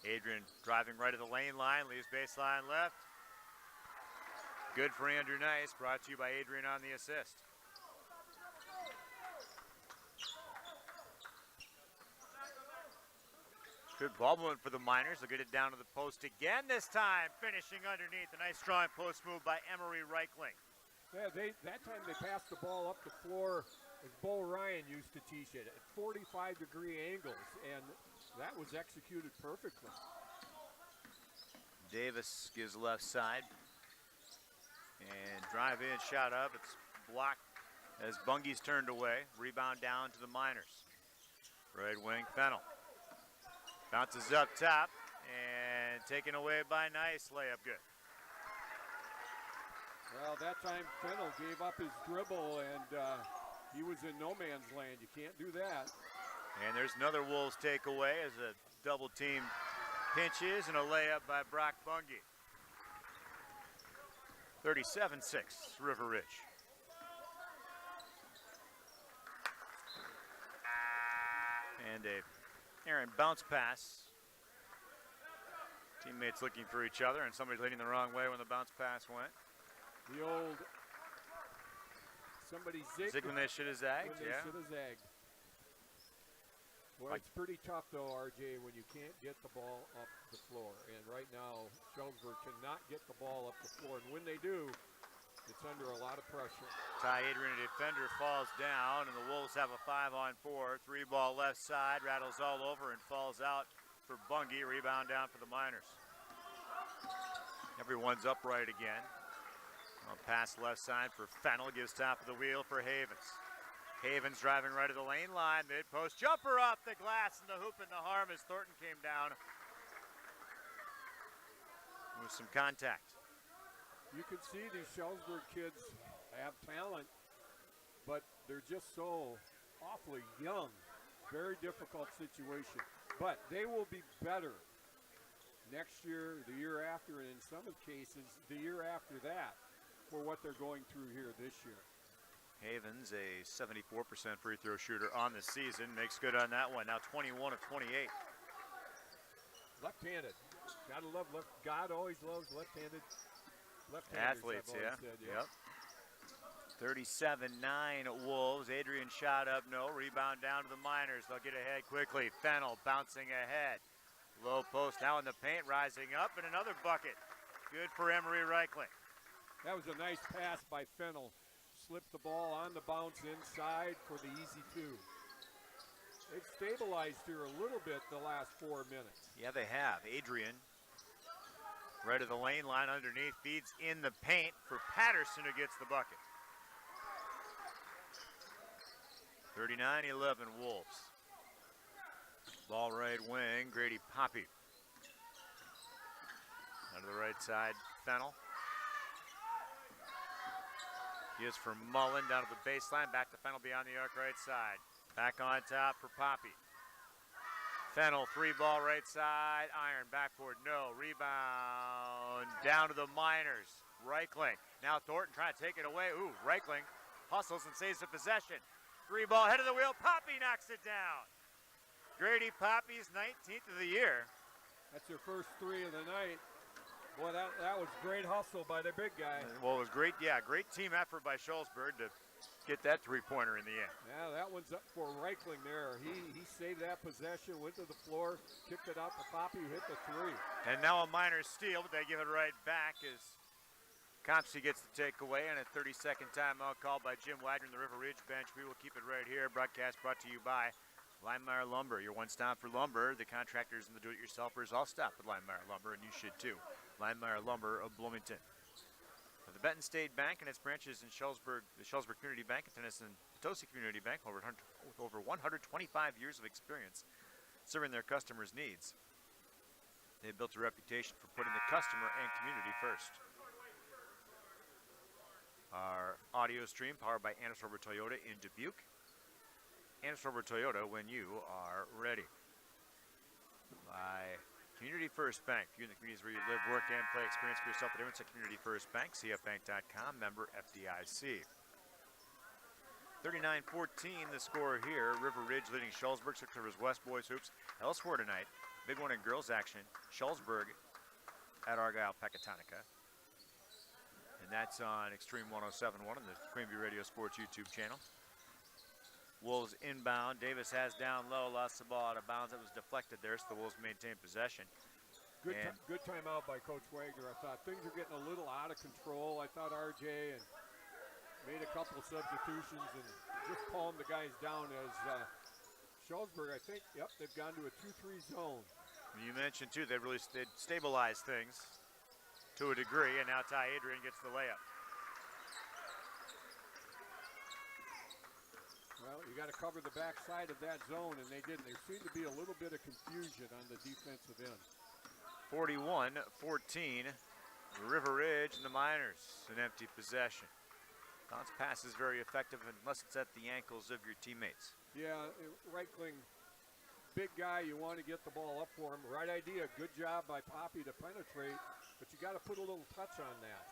Adrian driving right at the lane line, leaves baseline left. Good for Andrew Nice, brought to you by Adrian on the assist. Good ball movement for the Miners. They'll get it down to the post again this time, finishing underneath. A nice strong post move by Emery Reichling.
Yeah, that time they passed the ball up the floor as Bo Ryan used to teach it at 45-degree angles, and that was executed perfectly.
Davis gives left side. And drive in, shot up. It's blocked as Bunge's turned away. Rebound down to the Miners. Right wing, Fennel. Bounces up top and taken away by Nice. Layup good.
Well, that time Fennel gave up his dribble, and he was in no man's land. You can't do that.
And there's another Wolves takeaway as a double team pinches and a layup by Brock Bunge. 37-6, River Ridge. And a errant bounce pass. Teammates looking for each other, and somebody's leading the wrong way when the bounce pass went.
The old somebody zigged
when they should have zagged,
when they should have zagged. Well, it's pretty tough, though, RJ, when you can't get the ball up the floor. And right now, Shullsburg cannot get the ball up the floor. And when they do, it's under a lot of pressure.
Ty Adrian, a defender, falls down, and the Wolves have a 5-on-4. 3-ball left side, rattles all over and falls out for Bunge. Rebound down for the Miners. Everyone's upright again. I'll pass left side for Fennel, gives top of the wheel for Havens. Havens driving right to the lane line, mid-post jumper off the glass, and the hoop and the harm as Thornton came down with some contact.
You can see these Shullsburg kids have talent, but they're just so awfully young. Very difficult situation. But they will be better next year, the year after, and in some cases, the year after that, for what they're going through here this year.
Havens, a 74% free throw shooter on the season, makes good on that one. Now 21 of 28.
Left-handed. Gotta love left. God always loves left-handed
Athletes, yeah.
Said,
Yep. 37-9 Wolves. Adrian shot up, no. Rebound down to the Miners. They'll get ahead quickly. Fennel bouncing ahead. Low post now in the paint, rising up, and another bucket. Good for Emery Reichling.
That was a nice pass by Fennel. Slipped the ball on the bounce inside for the easy two. They've stabilized here a little bit the last 4 minutes.
Yeah, they have. Adrian, right of the lane line underneath, feeds in the paint for Patterson, who gets the bucket. 39-11 Wolves. Ball right wing, Grady Poppy. Out of the right side, Fennel. Gives for Mullen down to the baseline, back to Fennel beyond the arc right side. Back on top for Poppy. Fennel, 3-ball right side, iron, backboard, no. Rebound, down to the Miners. Reichling, now Thornton trying to take it away. Ooh, Reichling hustles and saves the possession. 3-ball, head of the wheel, Poppy knocks it down. Grady Poppy's 19th of the year.
That's their first 3 of the night. Boy, that was great hustle by the big guy.
Well, it was great, yeah, great team effort by Shullsburg to get that 3-pointer in the end.
Yeah, that one's up for Reichling there. He saved that possession, went to the floor, kicked it out to Poppy, who hit the 3.
And now a Miners steal, but they give it right back as Compsey gets the takeaway, and a 30-second timeout called by Jim Wagner in the River Ridge bench. We will keep it right here. Broadcast brought to you by Linemeyer Lumber, your one stop for lumber. The contractors and the do-it-yourselfers all stop at Linemeyer Lumber, and you should too. Linemeyer Lumber of Bloomington. The Benton State Bank and its branches in Shullsburg, the Shullsburg Community Bank and Tennyson Potosi Community Bank, with over 125 years of experience serving their customers' needs. They've built a reputation for putting the customer and community first. Our audio stream powered by Anderson Toyota in Dubuque. Anderson Toyota when you are ready. By Community First Bank. You in the communities where you live, work, and play. Experience for yourself the difference at Community First Bank. CFbank.com, member FDIC. 39-14 the score here. River Ridge leading Shullsburg. 6 of his West Boys hoops. Elsewhere tonight, big one in girls action. Shullsburg at Argyle Pecatonica. And that's on Extreme 107.1 on the Queen Bee Radio Sports YouTube channel. Wolves inbound. Davis has down low, lost the ball out of bounds. It was deflected there, so the Wolves maintain possession.
Good timeout by Coach Wagner. I thought things were getting a little out of control. I thought RJ and made a couple of substitutions and just calmed the guys down as Shullsburg, I think, they've gone to a 2-3 zone.
You mentioned, too, they'd stabilized things to a degree, and now Ty Adrian gets the layup.
Well, you got to cover the backside of that zone, and they didn't. There seemed to be a little bit of confusion on the defensive end.
41-14, River Ridge and the Miners, an empty possession. Bounce pass is very effective unless it's at the ankles of your teammates.
Yeah, Reichling, big guy, you want to get the ball up for him. Right idea, good job by Poppy to penetrate, but you got to put a little touch on that.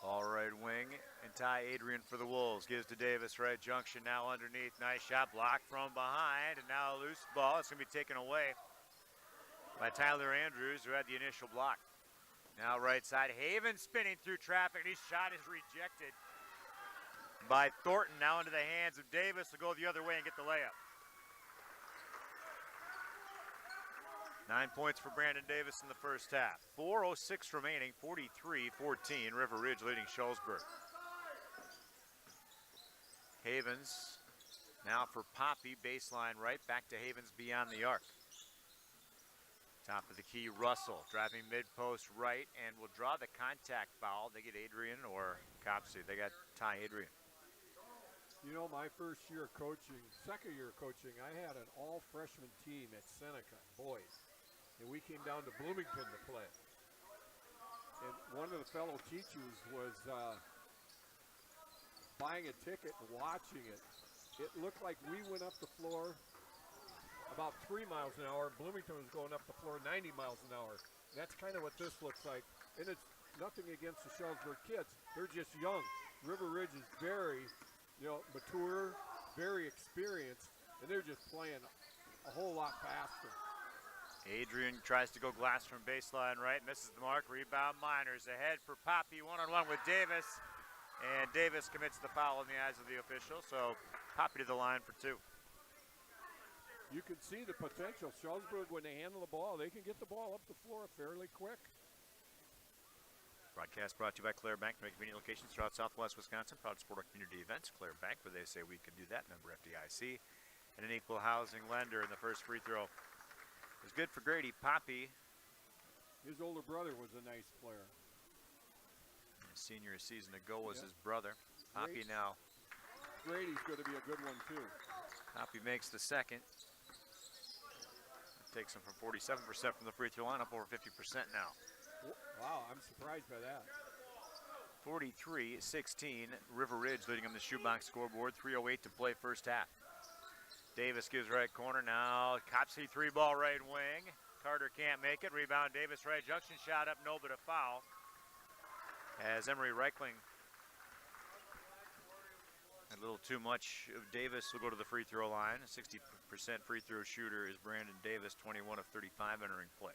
All right wing, and Ty Adrian for the Wolves. Gives to Davis, right junction, now underneath. Nice shot, blocked from behind, and now a loose ball. It's going to be taken away by Tyler Andrews, who had the initial block. Now right side, Haven spinning through traffic. His shot is rejected by Thornton. Now into the hands of Davis. Will go the other way and get the layup. 9 points for Brandon Davis in the first half. 4:06 remaining, 43-14. River Ridge leading Shullsburg. Havens now for Poppy, baseline right, back to Havens beyond the arc. Top of the key, Russell driving mid-post right and will draw the contact foul. They get Adrian or Copsey. They got Ty Adrian.
You know, my first year coaching, second year coaching, I had an all-freshman team at Seneca, boys. And we came down to Bloomington to play. And one of the fellow teachers was buying a ticket and watching it. It looked like we went up the floor about 3 miles an hour. Bloomington was going up the floor 90 miles an hour. And that's kind of what this looks like. And it's nothing against the Shullsburg kids. They're just young. River Ridge is very, mature, very experienced, and they're just playing a whole lot faster.
Adrian tries to go glass from baseline right, misses the mark. Rebound Miners ahead for Poppy, one-on-one with Davis. And Davis commits the foul in the eyes of the official, so Poppy to the line for two.
You can see the potential. Shullsburg, when they handle the ball, they can get the ball up the floor fairly quick.
Broadcast brought to you by Claire Bank, convenient locations throughout Southwest Wisconsin. Proud to support our community events. Claire Bank, where they say we can do that. Member FDIC. And an equal housing lender in the first free throw. It was good for Grady. Poppy.
His older brother was a nice player.
His senior season ago was his brother. Poppy now.
Grady's going to be a good one, too.
Poppy makes the second. Takes him from 47% from the free throw line up over 50% now.
Wow, I'm surprised by that.
43-16, River Ridge leading on the shoebox scoreboard. 3:08 to play first half. Davis gives right corner now. Copsey three-ball right wing. Carter can't make it. Rebound Davis right junction shot up, no, but a foul. As Emery Reichling a little too much of Davis will go to the free throw line. A 60% free throw shooter is Brandon Davis, 21 of 35 entering play.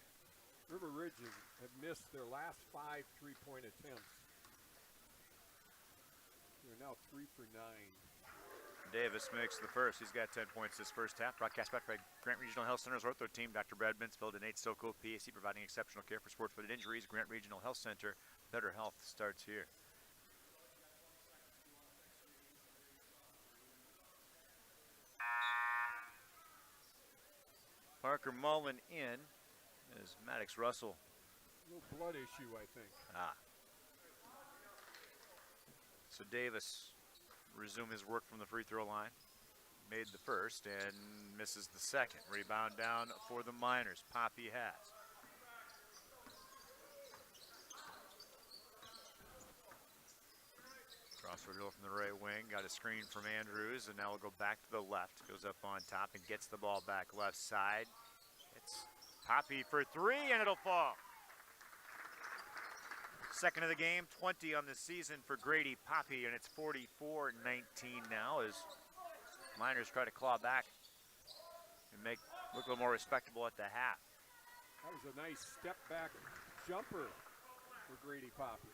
River Ridge have missed their last 5 3-point attempts. They're now 3 for 9.
Davis makes the first. He's got 10 points this first half. Broadcast back by Grant Regional Health Center's ortho team, Dr. Brad Binsfeld and Nate Soko, PAC, providing exceptional care for sports-related injuries. Grant Regional Health Center, better health starts here. Parker Mullen in as Maddox Russell.
A little blood issue, I think.
So Davis resume his work from the free throw line. Made the first and misses the second. Rebound down for the Miners. Poppy has. Crossword from the right wing, got a screen from Andrews, and now we'll go back to the left. Goes up on top and gets the ball back left side. It's Poppy for three, and it'll fall. Second of the game, 20 on the season for Grady Poppy, and it's 44-19 now as Miners try to claw back and look a little more respectable at the half.
That was a nice step back jumper for Grady Poppy.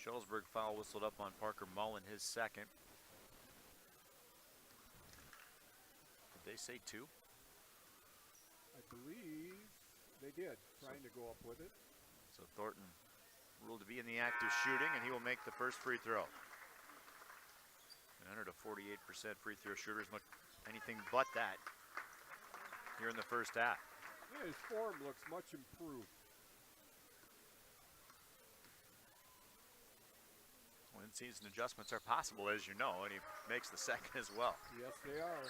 Shullsburg foul whistled up on Parker Mullen, his second. Did they say 2?
I believe they did, trying to go up with it.
So Thornton ruled to be in the act of shooting, and he will make the first free throw. And entered a 48% free throw shooter. Look anything but that here in the first half.
Yeah, his form looks much improved.
Well, in-season adjustments are possible, as you know, and he makes the second as well.
Yes, they are.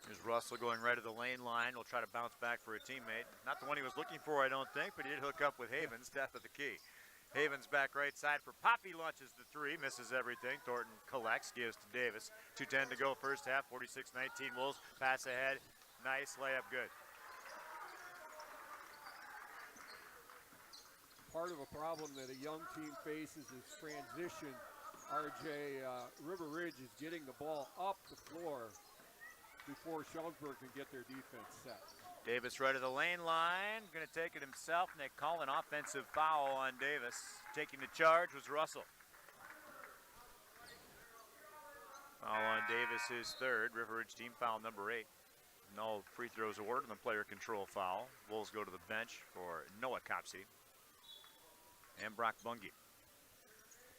Here's Russell going right to the lane line. Will try to bounce back for a teammate. Not the one he was looking for, I don't think, but he did hook up with Havens, top of the key. Havens back right side for Poppy, launches the 3, misses everything. Thornton collects, gives to Davis. 2:10 to go, first half, 46-19 Wolves. Pass ahead, nice layup, good.
Part of a problem that a young team faces is transition. RJ, River Ridge is getting the ball up the floor before Shullsburg can get their defense set.
Davis right of the lane line, going to take it himself, and they call an offensive foul on Davis. Taking the charge was Russell. Foul on Davis, his third. River Ridge team foul number 8. No free throws awarded on the player control foul. Wolves go to the bench for Noah Copsey and Brock Bungie.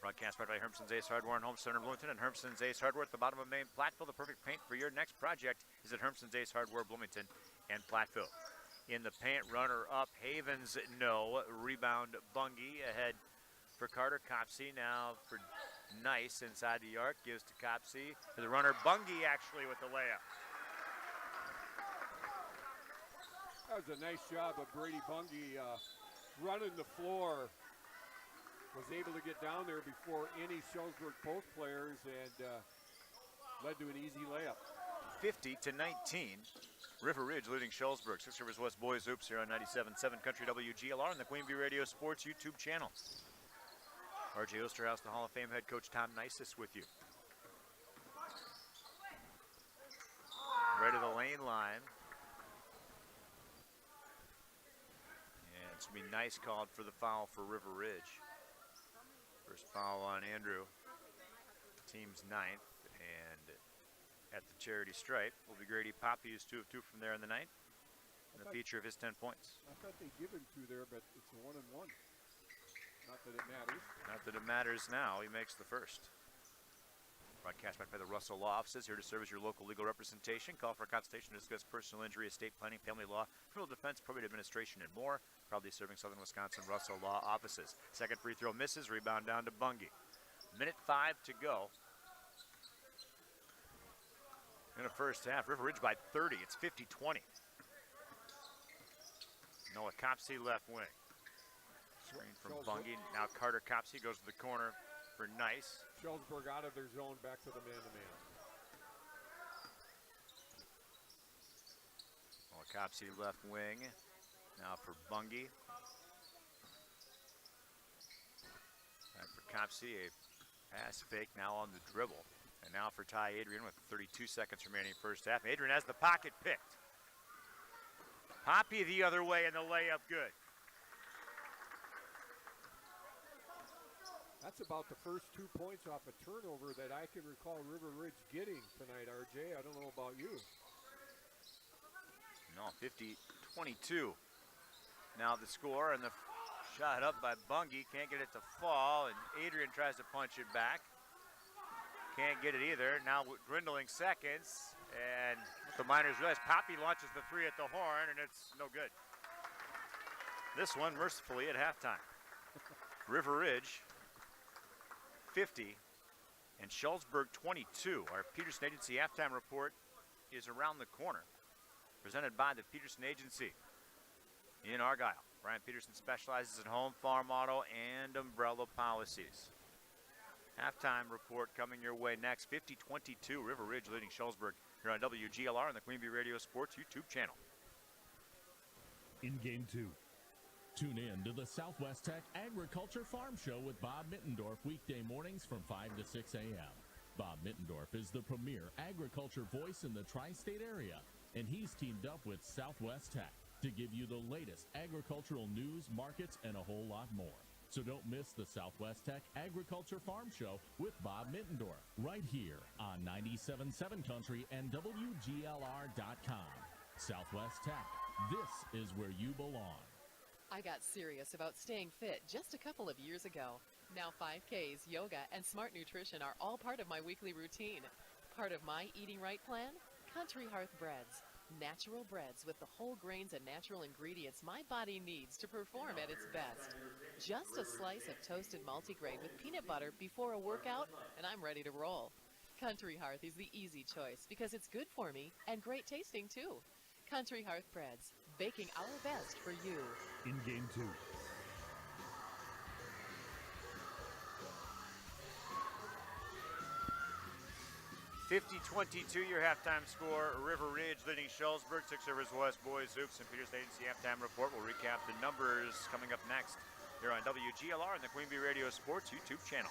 Broadcast brought by Hermson's Ace Hardware in Home Center, Bloomington, and Hermson's Ace Hardware at the bottom of Main Platteville. The perfect paint for your next project is at Hermson's Ace Hardware, Bloomington, and Platteville. In the paint, runner up, Havens, no. Rebound, Bungie ahead for Carter. Copsey now for Nice inside the arc, gives to Copsey. For the runner, Bungie actually with the layup.
That was a nice job of Brady Bungie running the floor. Was able to get down there before any Shullsburg post players and led to an easy layup.
50-19. River Ridge leading Shullsburg. 6 Rivers West Boys Hoops here on 97.7 Country WGLR and the Queen Bee Radio Sports YouTube channel. RJ Osterhaus, the Hall of Fame head coach Tom Nisus with you. Right of the lane line. And it's going to be Nice called for the foul for River Ridge. First foul on Andrew, team's 9th, and at the charity stripe will be Grady Poppy, who's 2 of 2 from there in the night, and a feature of his 10 points.
I thought they give him 2 there, but it's a 1-and-1. Not that it matters.
Not that it matters now. He makes the first. Broadcast by the Russell Law Offices, here to serve as your local legal representation. Call for a consultation to discuss personal injury, estate planning, family law, criminal defense, probate administration, and more. Proudly serving Southern Wisconsin Russell Law Offices. Second free throw misses, rebound down to Bungie. Minute 5 to go. In the first half, River Ridge by 30. It's 50-20. Noah Copsey left wing. Screen from Bungie. Now Carter Copsey goes to the corner for Nice.
Shullsburg out of their zone, back to the man-to-man.
Noah Copsey left wing. Now for Bungie. And for Copsey, a pass fake now on the dribble. And now for Ty Adrian with 32 seconds remaining first half. Adrian has the pocket picked. Poppy the other way and the layup good.
That's about the first 2 points off a turnover that I can recall River Ridge getting tonight, RJ. I don't know about you.
No, 50-22. Now the score, and the shot up by Bungie. Can't get it to fall, and Adrian tries to punch it back. Can't get it either. Now dwindling seconds, and the Miners realize Poppy launches the 3 at the horn, and it's no good. This one mercifully at halftime. River Ridge 50 and Shullsburg 22. Our Peterson Agency halftime report is around the corner. Presented by the Peterson Agency in Argyle. Brian Peterson specializes in home, farm, auto, and umbrella policies. Halftime report coming your way next. 50-22, River Ridge leading Shullsburg here on WGLR and the Queen Bee Radio Sports YouTube channel.
In game 2.
Tune in to the Southwest Tech Agriculture Farm Show with Bob Mittendorf weekday mornings from 5 to 6 a.m. Bob Mittendorf is the premier agriculture voice in the tri-state area, and he's teamed up with Southwest Tech. to give you the latest agricultural news, markets, and a whole lot more. So don't miss the Southwest Tech Agriculture Farm Show with Bob Mittendorf right here on 97.7 Country and WGLR.com. Southwest Tech, this is where you belong.
I got serious about staying fit just a couple of years ago. Now 5Ks, yoga, and smart nutrition are all part of my weekly routine. Part of my eating right plan? Country Hearth Breads. Natural breads with the whole grains and natural ingredients my body needs to perform at its best. Just a slice of toasted multigrain with peanut butter before a workout, and I'm ready to roll. Country Hearth is the easy choice because it's good for me and great tasting too. Country Hearth Breads, baking our best for you.
In game 2.
50-22 your halftime score. River Ridge leading Shullsburg. 6 Rivers West Boys Hoops and Peters Agency halftime report. We'll recap the numbers coming up next here on WGLR and the Queen Bee Radio Sports YouTube channel.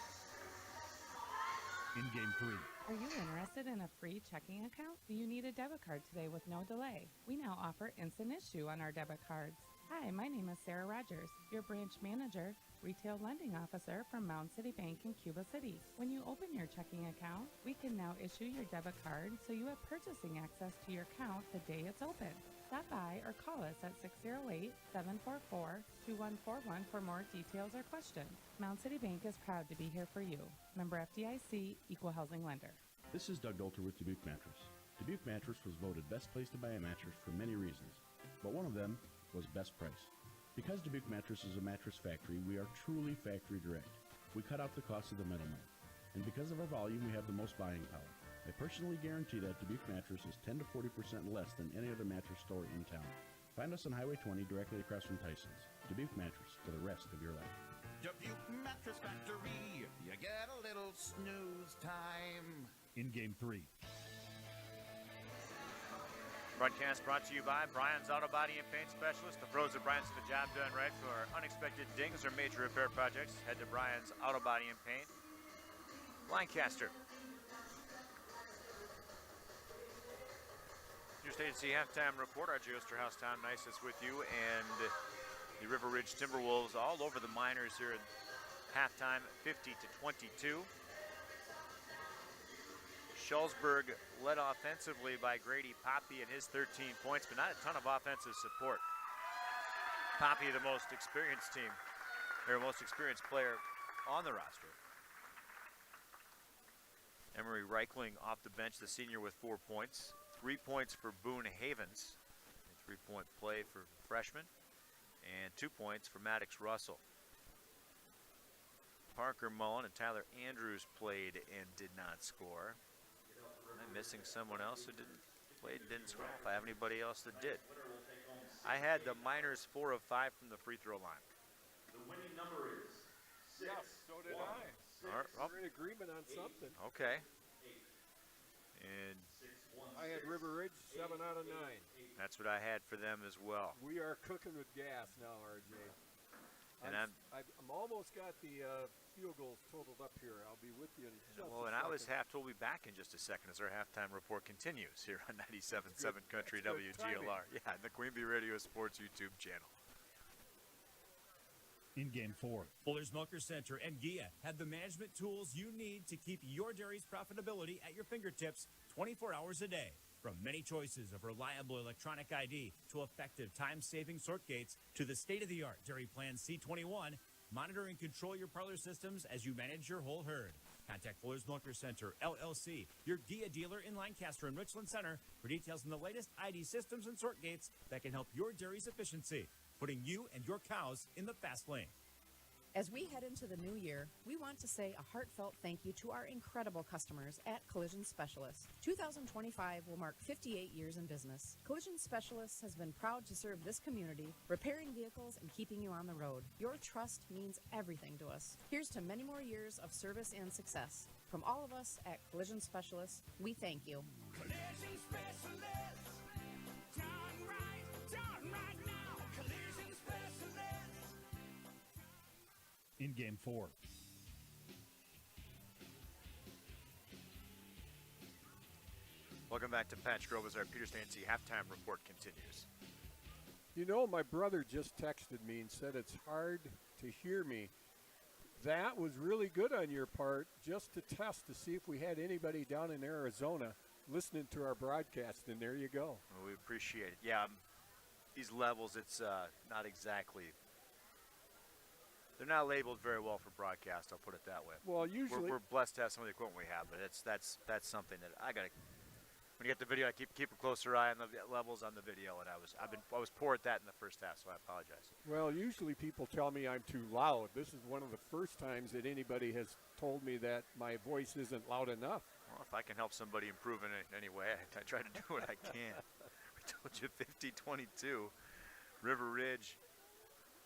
In game 3.
Are you interested in a free checking account? Do you need a debit card today with no delay? We now offer instant issue on our debit cards. Hi, my name is Sarah Rogers, your branch manager, retail lending officer from Mound City Bank in Cuba City. When you open your checking account, we can now issue your debit card so you have purchasing access to your account the day it's open. Stop by or call us at 608-744-2141 for more details or questions. Mound City Bank is proud to be here for you. Member FDIC, Equal Housing Lender.
This is Doug Dolter with Dubuque Mattress. Dubuque Mattress was voted best place to buy a mattress for many reasons, but one of them was best price. Because Dubuque Mattress is a mattress factory, we are truly factory direct. We cut out the cost of the middleman. And because of our volume, we have the most buying power. I personally guarantee that Dubuque Mattress is 10 to 40% less than any other mattress store in town. Find us on Highway 20 directly across from Tyson's. Dubuque Mattress for the rest of your life.
Dubuque Mattress Factory, you get a little snooze time.
In game 3.
Broadcast brought to you by Brian's Auto Body and Paint Specialist. The pros at Brian's get the job done right. For unexpected dings or major repair projects, head to Brian's Auto Body and Paint. Lancaster. Your State C halftime report. RJ Osterhaus, Tom Nisus with you, and the River Ridge Timberwolves all over the Miners here at halftime, 50-22. Shullsburg led offensively by Grady Poppy and his 13 points, but not a ton of offensive support. Poppy, the most experienced player on the roster. Emery Reichling off the bench, the senior, with 4 points. 3 points for Boone Havens, a 3-point play for freshman, and 2 points for Maddox Russell. Parker Mullen and Tyler Andrews played and did not score. Am I missing someone else who didn't score? If I have anybody else that did. I had the Miners 4 of 5 from the free throw line.
The winning number is 6. Yes, so did I.
We're
in agreement on something.
Okay. And
I had River Ridge 7 out of 9.
That's what I had for them as well.
We are cooking with gas now, RJ.
And
I'm almost got the field goals totaled up here. I'll be with you in just a second.
I was told we'll be back in just a second as our halftime report continues here on 97.7 Country WGLR. Yeah, and the Queen Bee Radio Sports YouTube channel.
In game 4.
Fuller's Milker Center and GIA have the management tools you need to keep your dairy's profitability at your fingertips 24 hours a day. From many choices of reliable electronic ID to effective time-saving sort gates to the state-of-the-art Dairy Plan C21, monitor and control your parlor systems as you manage your whole herd. Contact Fuller's Milker Center, LLC, your GIA dealer in Lancaster and Richland Center for details on the latest ID systems and sort gates that can help your dairy's efficiency, putting you and your cows in the fast lane.
As we head into the new year, we want to say a heartfelt thank you to our incredible customers at Collision Specialists. 2025 will mark 58 years in business. Collision Specialists has been proud to serve this community, repairing vehicles and keeping you on the road. Your trust means everything to us. Here's to many more years of service and success. From all of us at Collision Specialists, we thank you.
Collision Specialists, done right now. Collision Specialists.
In game 4.
Welcome back to Patch Grove as our Peters Nancy halftime report continues.
You know, my brother just texted me and said it's hard to hear me. That was really good on your part, just to test to see if we had anybody down in Arizona listening to our broadcast, and there you go.
Well, we appreciate it. Yeah, these levels, it's not exactly, they're not labeled very well for broadcast, I'll put it that way.
Well, usually
we're blessed to have some of the equipment we have, but that's something that I got to, when you get the video, I keep a closer eye on the levels on the video, and I was poor at that in the first half, so I apologize.
Well, usually people tell me I'm too loud. This is one of the first times that anybody has told me that my voice isn't loud enough.
Well, if I can help somebody improve in it in any way, I try to do what I can. We told you 50-22. River Ridge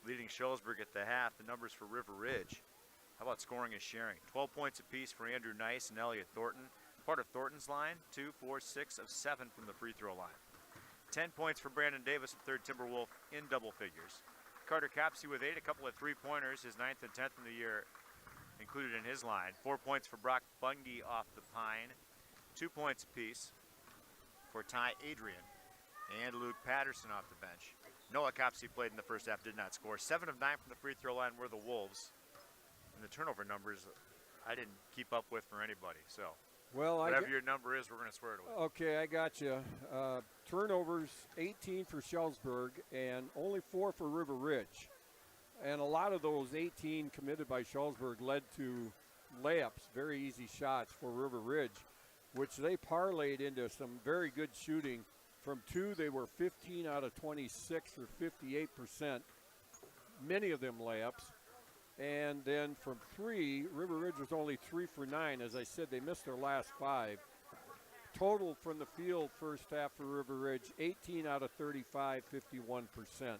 leading Shullsburg at the half. The numbers for River Ridge. How about scoring and sharing? 12 points apiece for Andrew Nice and Elliot Thornton. Part of Thornton's line, 2, 4, 6 of 7 from the free throw line. 10 points for Brandon Davis, the third Timberwolf, in double figures. Carter Copsey with 8, a couple of three-pointers, his 9th and 10th in the year included in his line. 4 points for Brock Bungie off the pine. 2 points apiece for Ty Adrian and Luke Patterson off the bench. Noah Copsey played in the first half, did not score. 7 of 9 from the free throw line were the Wolves. And the turnover numbers I didn't keep up with for anybody, so.
Well,
whatever your number is, we're going to swear to it.
Okay, I got you. Turnovers, 18 for Shullsburg and only 4 for River Ridge. And a lot of those 18 committed by Shullsburg led to layups, very easy shots for River Ridge, which they parlayed into some very good shooting. From 2, they were 15 out of 26, or 58%, many of them layups. And then from 3, River Ridge was only 3 for 9. As I said, they missed their last 5. Total from the field first half for River Ridge, 18 out of 35, 51%.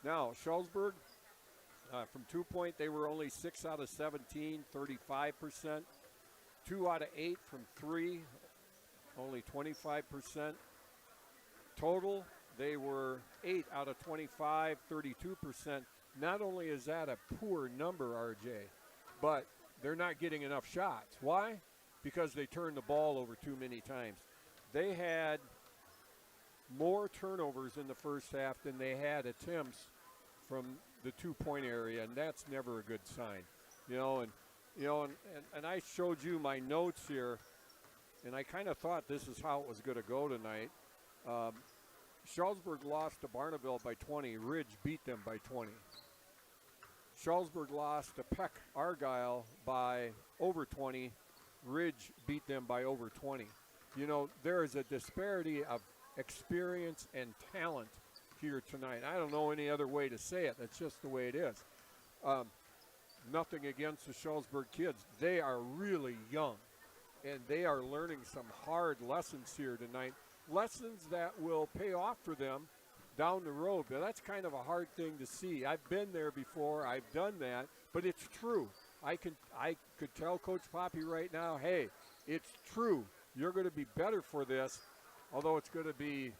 Now, Shullsburg, from 2-point, they were only 6 out of 17, 35%. 2 out of 8 from 3, only 25%. Total, they were 8 out of 25, 32%. Not only is that a poor number, RJ, but they're not getting enough shots. Why? Because they turned the ball over too many times. They had more turnovers in the first half than they had attempts from the 2-point area, and that's never a good sign. And I showed you my notes here, and I kind of thought this is how it was going to go tonight. Shullsburg lost to Barneville by 20. Ridge beat them by 20. Shullsburg lost to Peck Argyle by over 20. Ridge beat them by over 20. You know, there is a disparity of experience and talent here tonight. I don't know any other way to say it. That's just the way it is. Nothing against the Shullsburg kids. They are really young, and they are learning some hard lessons here tonight. Lessons that will pay off for them down the road. But that's kind of a hard thing to see. I've been there before. I've done that. But it's true. I could tell Coach Poppy right now, hey, it's true. You're going to be better for this, although it's going to be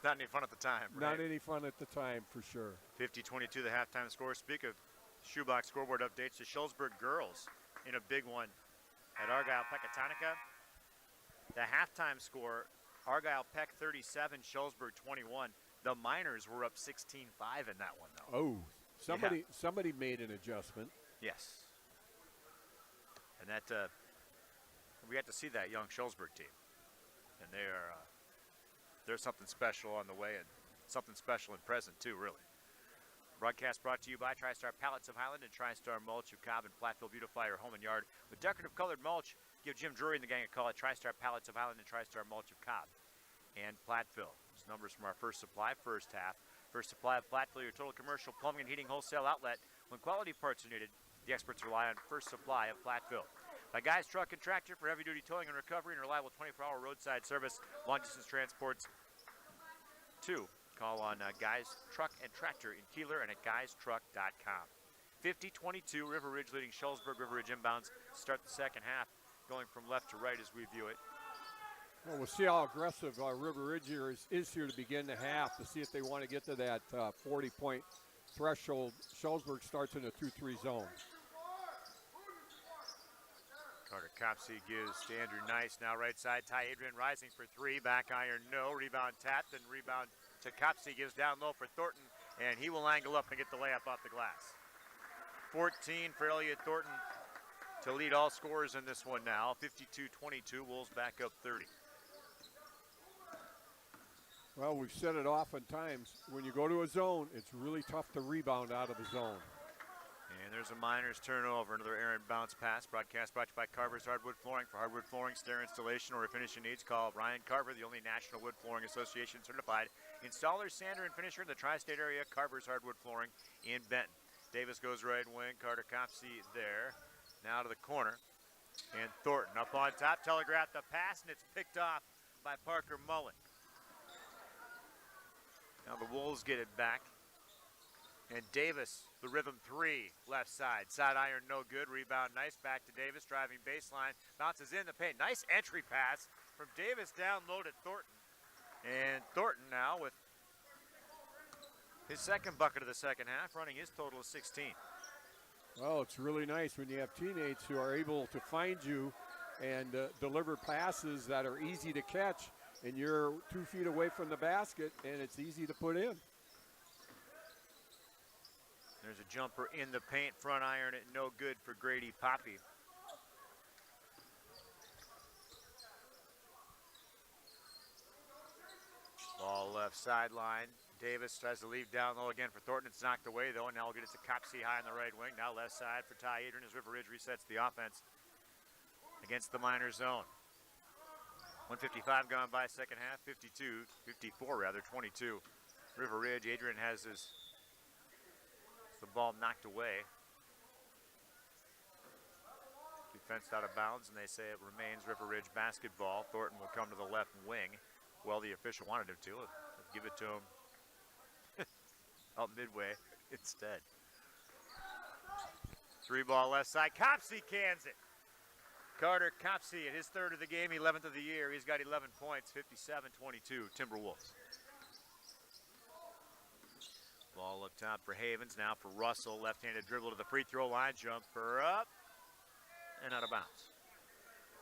not any fun at the time, right?
Not any fun at the time, for sure.
50-22, the halftime score. Speak of shoebox scoreboard updates, the Shullsburg girls in a big one at Argyle Pecatonica. The halftime score, Argyle Peck 37, Shullsburg 21. The Miners were up 16-5 in that one, though.
Oh, somebody made an adjustment.
Yes. And that we got to see that young Shullsburg team. And there's something special on the way, and something special and present, too, really. Broadcast brought to you by TriStar Pallets of Highland and TriStar Mulch of Cobb and Platteville. Beautify your home and yard with decorative colored mulch. Give Jim Drury and the gang a call at TriStar Pallets of Highland and TriStar Mulch of Cobb and Platteville. Those numbers from our First Supply first half. First Supply of Platteville, your total commercial plumbing and heating wholesale outlet. When quality parts are needed, the experts rely on First Supply of Platteville. By Guys Truck and Tractor for heavy-duty towing and recovery and reliable 24-hour roadside service, long-distance transports, too. Call on Guys Truck and Tractor in Kieler and at guystruck.com. 50-22, River Ridge leading Shullsburg. River Ridge inbounds to start the second half, going from left to right as we view it.
Well, we'll see how aggressive River Ridge is here to begin the half, to see if they want to get to that 40-point threshold. Shullsburg starts in a 2-3 zone.
Carter Copsey gives to Andrew Nice. Now right side, Ty Adrian rising for 3. Back iron, no. Rebound tapped, and rebound to Copsey, gives down low for Thornton, and he will angle up and get the layup off the glass. 14 for Elliott Thornton to lead all scorers in this one now. 52-22, Wolves back up 30.
Well, we've said it oftentimes. When you go to a zone, it's really tough to rebound out of a zone.
And there's a Miners turnover, another errant bounce pass. Broadcast brought to you by Carver's Hardwood Flooring. For hardwood flooring, stair installation, or finishing needs, call Ryan Carver, the only National Wood Flooring Association certified installer, sander, and finisher in the tri-state area. Carver's Hardwood Flooring in Benton. Davis goes right wing. Carter Copsey there. Now to the corner. And Thornton up on top. Telegraphed the pass, and it's picked off by Parker Mullen. Now the Wolves get it back. And Davis, the rhythm three, left side. Side iron, no good. Rebound, nice. Back to Davis, driving baseline. Bounces in the paint. Nice entry pass from Davis down low to Thornton. And Thornton now with his second bucket of the second half, running his total of 16.
Well, it's really nice when you have teammates who are able to find you and deliver passes that are easy to catch, and you're 2 feet away from the basket, and it's easy to put in.
There's a jumper in the paint, front iron it, no good for Grady Poppy. Ball left sideline. Davis tries to leave down low again for Thornton. It's knocked away though, and now we'll get it to Copsey high on the right wing. Now left side for Ty Adrian as River Ridge resets the offense against the Miners zone. 1:55 gone by second half, 54 rather, 22. River Ridge, Adrian has the ball knocked away. Defensed out of bounds, and they say it remains River Ridge basketball. Thornton will come to the left wing. Well, the official wanted him to. Let's give it to him out midway instead. 3-ball left side. Copsey cans it. Carter Copsey at his third of the game, 11th of the year. He's got 11 points, 57-22, Timberwolves. Ball up top for Havens, now for Russell. Left-handed dribble to the free throw line, jumper up, and out of bounds.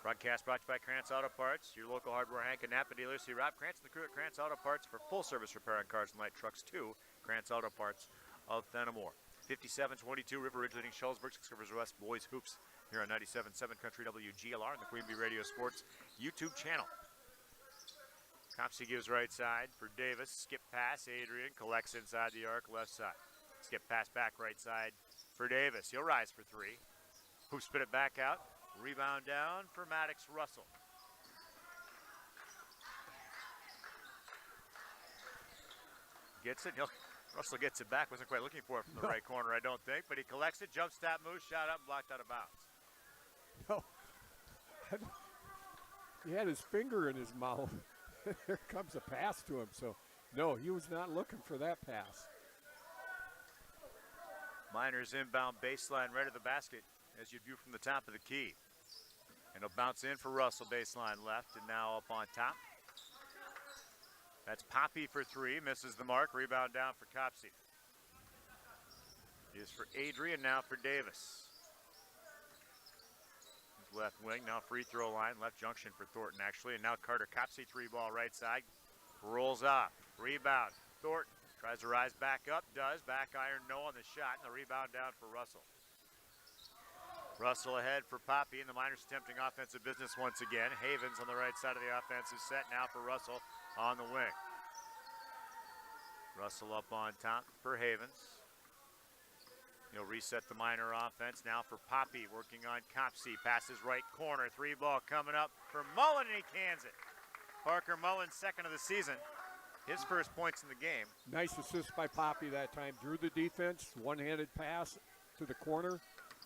Broadcast brought to you by Krantz Auto Parts, your local hardware Hank and Napa dealer. See Rob Krantz and the crew at Krantz Auto Parts for full service repair on cars and light trucks too. Krantz Auto Parts of Fenimore. 57-22, River Ridge leading Shullsburg, 6 Rivers West Boys Hoops here on 97.7 Country WGLR and the Queen Bee Radio Sports YouTube channel. Copsey gives right side for Davis. Skip pass, Adrian collects inside the arc, left side. Skip pass back right side for Davis. He'll rise for three. Hoops spit it back out. Rebound down for Maddox Russell. Gets it. Russell gets it back. Wasn't quite looking for it from the right corner, I don't think. But he collects it. Jump stop move. Shot up. Blocked out of bounds.
No. He had his finger in his mouth. Here comes a pass to him. So, no, he was not looking for that pass.
Miners inbound baseline right of the basket as you view from the top of the key. And it'll bounce in for Russell, baseline left, and now up on top. That's Poppy for three, misses the mark, rebound down for Copsey. Is for Adrian, now for Davis. His left wing, now free throw line, left junction for Thornton actually, and now Carter Copsey, 3-ball right side, rolls off, rebound, Thornton tries to rise back up, does, back iron, no on the shot, and the rebound down for Russell. Russell ahead for Poppy, and the Miners attempting offensive business once again. Havens on the right side of the offensive set, now for Russell on the wing. Russell up on top for Havens. He'll reset the Miner offense, now for Poppy, working on Copsey. Passes right corner, 3-ball coming up for Mullen, and he cans it. Parker Mullen, second of the season. His first points in the game.
Nice assist by Poppy that time. Drew the defense, one-handed pass to the corner.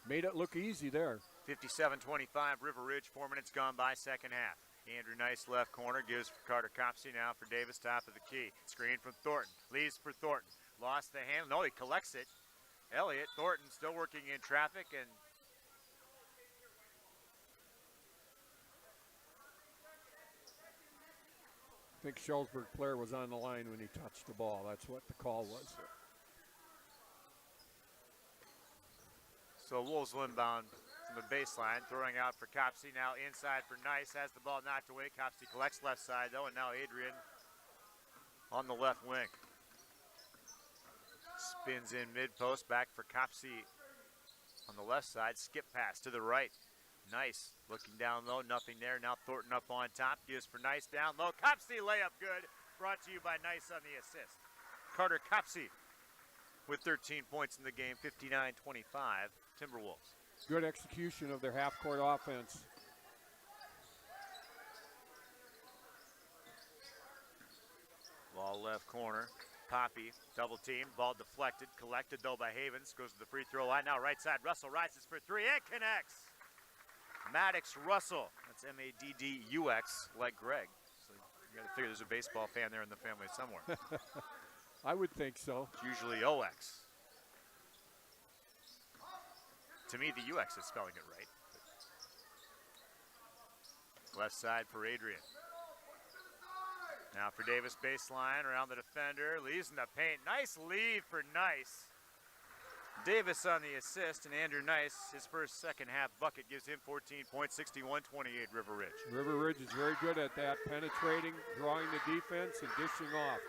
Made it look easy there.
57-25, River Ridge, 4 minutes gone by second half. Andrew Nice left corner, gives for Carter Copsey, now for Davis, top of the key. Screen from Thornton, leaves for Thornton. Lost the handle, no, he collects it. Elliott, Thornton still working in traffic, and
I think Shullsburg player was on the line when he touched the ball. That's what the call was.
So Wolves inbound from the baseline, throwing out for Copsey, now inside for Nice, has the ball knocked away. Copsey collects left side though, and now Adrian on the left wing. Spins in mid-post, back for Copsey on the left side. Skip pass to the right. Nice. Looking down low, nothing there. Now Thornton up on top. Gives for Nice down low. Copsey layup good. Brought to you by Nice on the assist. Carter Copsey with 13 points in the game, 59-25, Timberwolves.
Good execution of their half-court offense.
Ball left corner. Poppy, double team, ball deflected, collected though by Havens, goes to the free throw line. Now right side, Russell rises for three and connects. Maddox Russell, that's M-A-D-D-U-X, like Greg. So you gotta figure there's a baseball fan there in the family somewhere.
I would think so.
It's usually O-X. To me, the UX is spelling it right. Left side for Adrian. Now for Davis, baseline, around the defender, leaves in the paint. Nice lead for Nice. Davis on the assist, and Andrew Nice, his first second half bucket gives him 14 points, 61-28 River Ridge.
River Ridge is very good at that, penetrating, drawing the defense, and dishing off.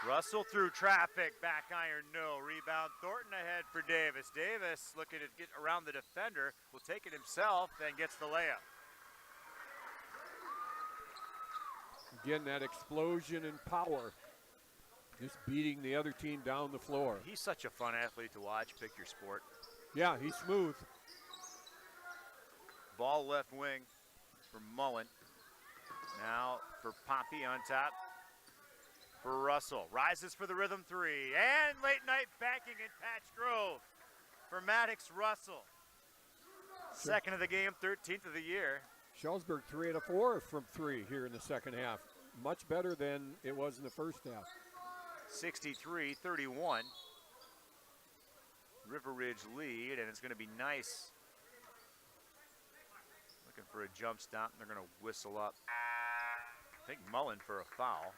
Russell through traffic, back iron, no. Rebound, Thornton ahead for Davis. Davis looking to get around the defender, will take it himself, then gets the layup.
Again, that explosion and power. Just beating the other team down the floor.
He's such a fun athlete to watch. Pick your sport.
Yeah, he's smooth.
Ball left wing for Mullen. Now for Poppy on top. For Russell. Rises for the rhythm three. And late night backing in Patch Grove for Maddox Russell. Second of the game, 13th of the year.
Shullsburg 3 out of 4 from three here in the second half. Much better than it was in the first half.
63-31. River Ridge lead, and it's going to be Nice. Looking for a jump stop, and they're going to whistle up. I think Mullen for a foul.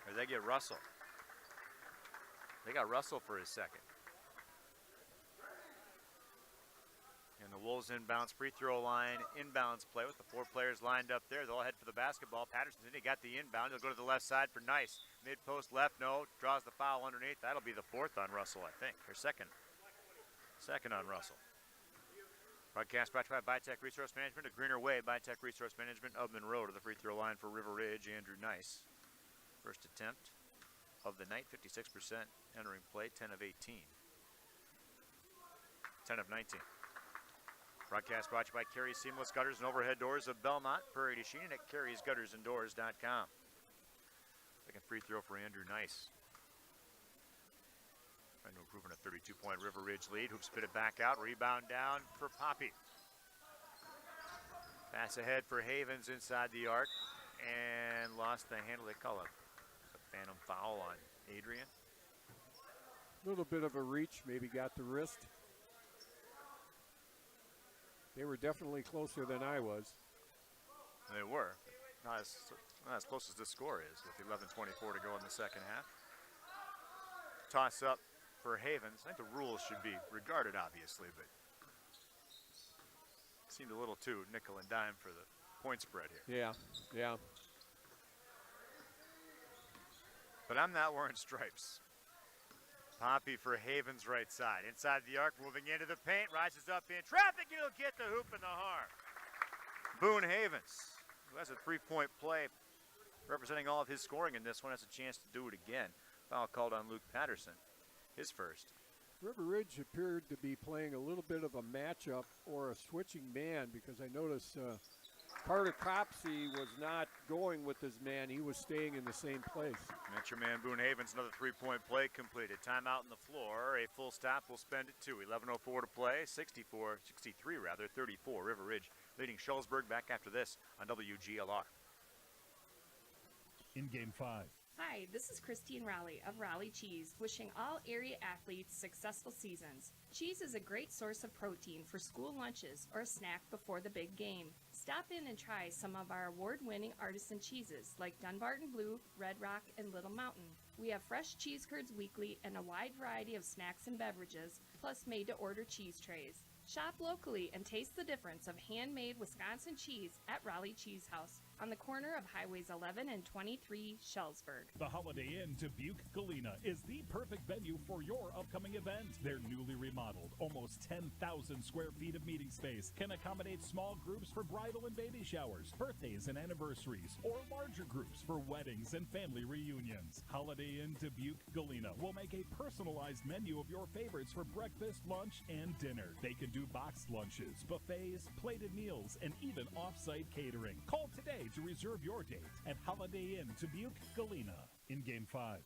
Or they get Russell. They got Russell for his second. And the Wolves inbounds free throw line, inbounds play with the four players lined up there. They'll head for the basketball. Patterson's in, he got the inbound. He'll go to the left side for Nice. Mid-post left, no. Draws the foul underneath. That'll be the fourth on Russell, I think, or second. Second on Russell. Broadcast brought to you by Bytech Resource Management, a greener way. Bytech Resource Management of Monroe to the free throw line for River Ridge, Andrew Nice. First attempt of the night, 56% entering play, 10 of 18. 10 of 19. Broadcast brought to you by Carey Seamless Gutters and Overhead Doors of Belmont, Prairie du Chien, at carriesguttersanddoors.com. Second free throw for Andrew Nice. Trying to improve on a 32-point River Ridge lead. Hoops spit it back out. Rebound down for Poppy. Pass ahead for Havens inside the arc. And lost the handle. They call a phantom foul on Adrian.
A little bit of a reach, maybe got the wrist. They were definitely closer than I was.
They were. Not as close as this score is with 11:24 to go in the second half. Toss up for Havens. I think the rules should be regarded, obviously, but seemed a little too nickel and dime for the point spread here.
Yeah, yeah.
But I'm not wearing stripes. Poppy for Havens right side. Inside the arc, moving into the paint, rises up in traffic, and he'll get the hoop in the harm. Boone Havens, who has a three-point play representing all of his scoring in this one, has a chance to do it again. Foul called on Luke Patterson, his first.
River Ridge appeared to be playing a little bit of a matchup or a switching man, because I noticed Carter Copsey was not going with his man. He was staying in the same place.
That's your man, Boone Havens. Another three-point play completed. Timeout on the floor. A full stop. We'll spend it too. 11:04 to play. 63 rather. 34. River Ridge leading Shullsburg. Back after this on WGLR.
In Game 5.
Hi, this is Christine Raleigh of Raleigh Cheese, wishing all area athletes successful seasons. Cheese is a great source of protein for school lunches or a snack before the big game. Stop in and try some of our award-winning artisan cheeses like Dunbarton Blue, Red Rock, and Little Mountain. We have fresh cheese curds weekly and a wide variety of snacks and beverages, plus made-to-order cheese trays. Shop locally and taste the difference of handmade Wisconsin cheese at Raleigh Cheese House. on the corner of Highways 11 and 23, Shullsburg.
The Holiday Inn Dubuque Galena is the perfect venue for your upcoming event. Their newly remodeled, almost 10,000 square feet of meeting space can accommodate small groups for bridal and baby showers, birthdays and anniversaries, or larger groups for weddings and family reunions. Holiday Inn Dubuque Galena will make a personalized menu of your favorites for breakfast, lunch, and dinner. They can do boxed lunches, buffets, plated meals, and even off-site catering. Call today to reserve your date at Holiday Inn Dubuque Galena in Game 5.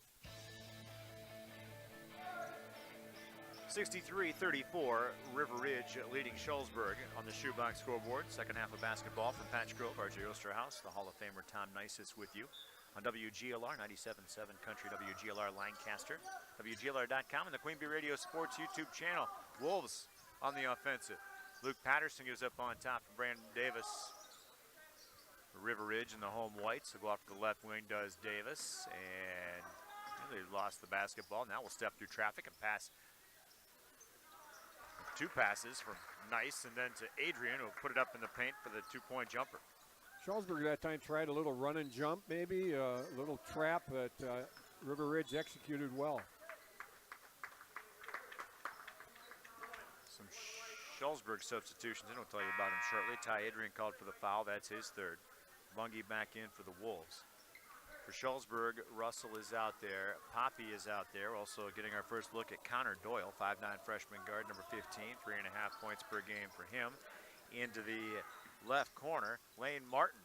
63-34, River Ridge leading Shullsburg on the shoebox scoreboard. Second half of basketball from Patch Grove. RJ Osterhaus, the Hall of Famer Tom Nisus with you on WGLR 97.7 Country, WGLR Lancaster, WGLR.com, and the Queen Bee Radio Sports YouTube channel. Wolves on the offensive. Luke Patterson goes up on top from Brandon Davis. River Ridge and the home whites. They'll go off to the left wing, does Davis, and they lost the basketball. Now we'll step through traffic and pass. Two passes from Nice and then to Adrian, who put it up in the paint for the two-point jumper.
Shullsburg that time tried a little run and jump, maybe a little trap that River Ridge executed well.
Some Shullsburg substitutions, and we'll tell you about him shortly. Ty Adrian called for the foul. That's his third. Bungie back in for the Wolves. For Shullsburg, Russell is out there. Poppy is out there. Also getting our first look at Connor Doyle, 5'9" freshman guard, number 15, 3.5 points per game for him. Into the left corner, Lane Martin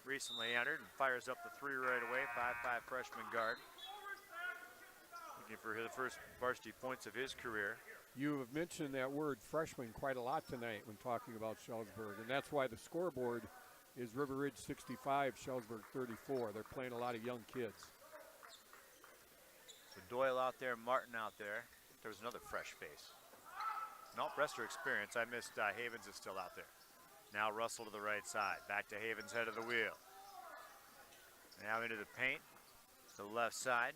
recently entered and fires up the three right away, 5'5" freshman guard. Looking for the first varsity points of his career.
You have mentioned that word freshman quite a lot tonight when talking about Shullsburg, and that's why the scoreboard is River Ridge 65, Shullsburg 34. They're playing a lot of young kids.
So Doyle out there, Martin out there. There was another fresh face. No, rest are experience. I missed Havens is still out there. Now Russell to the right side. Back to Havens, head of the wheel. Now into the paint, to the left side.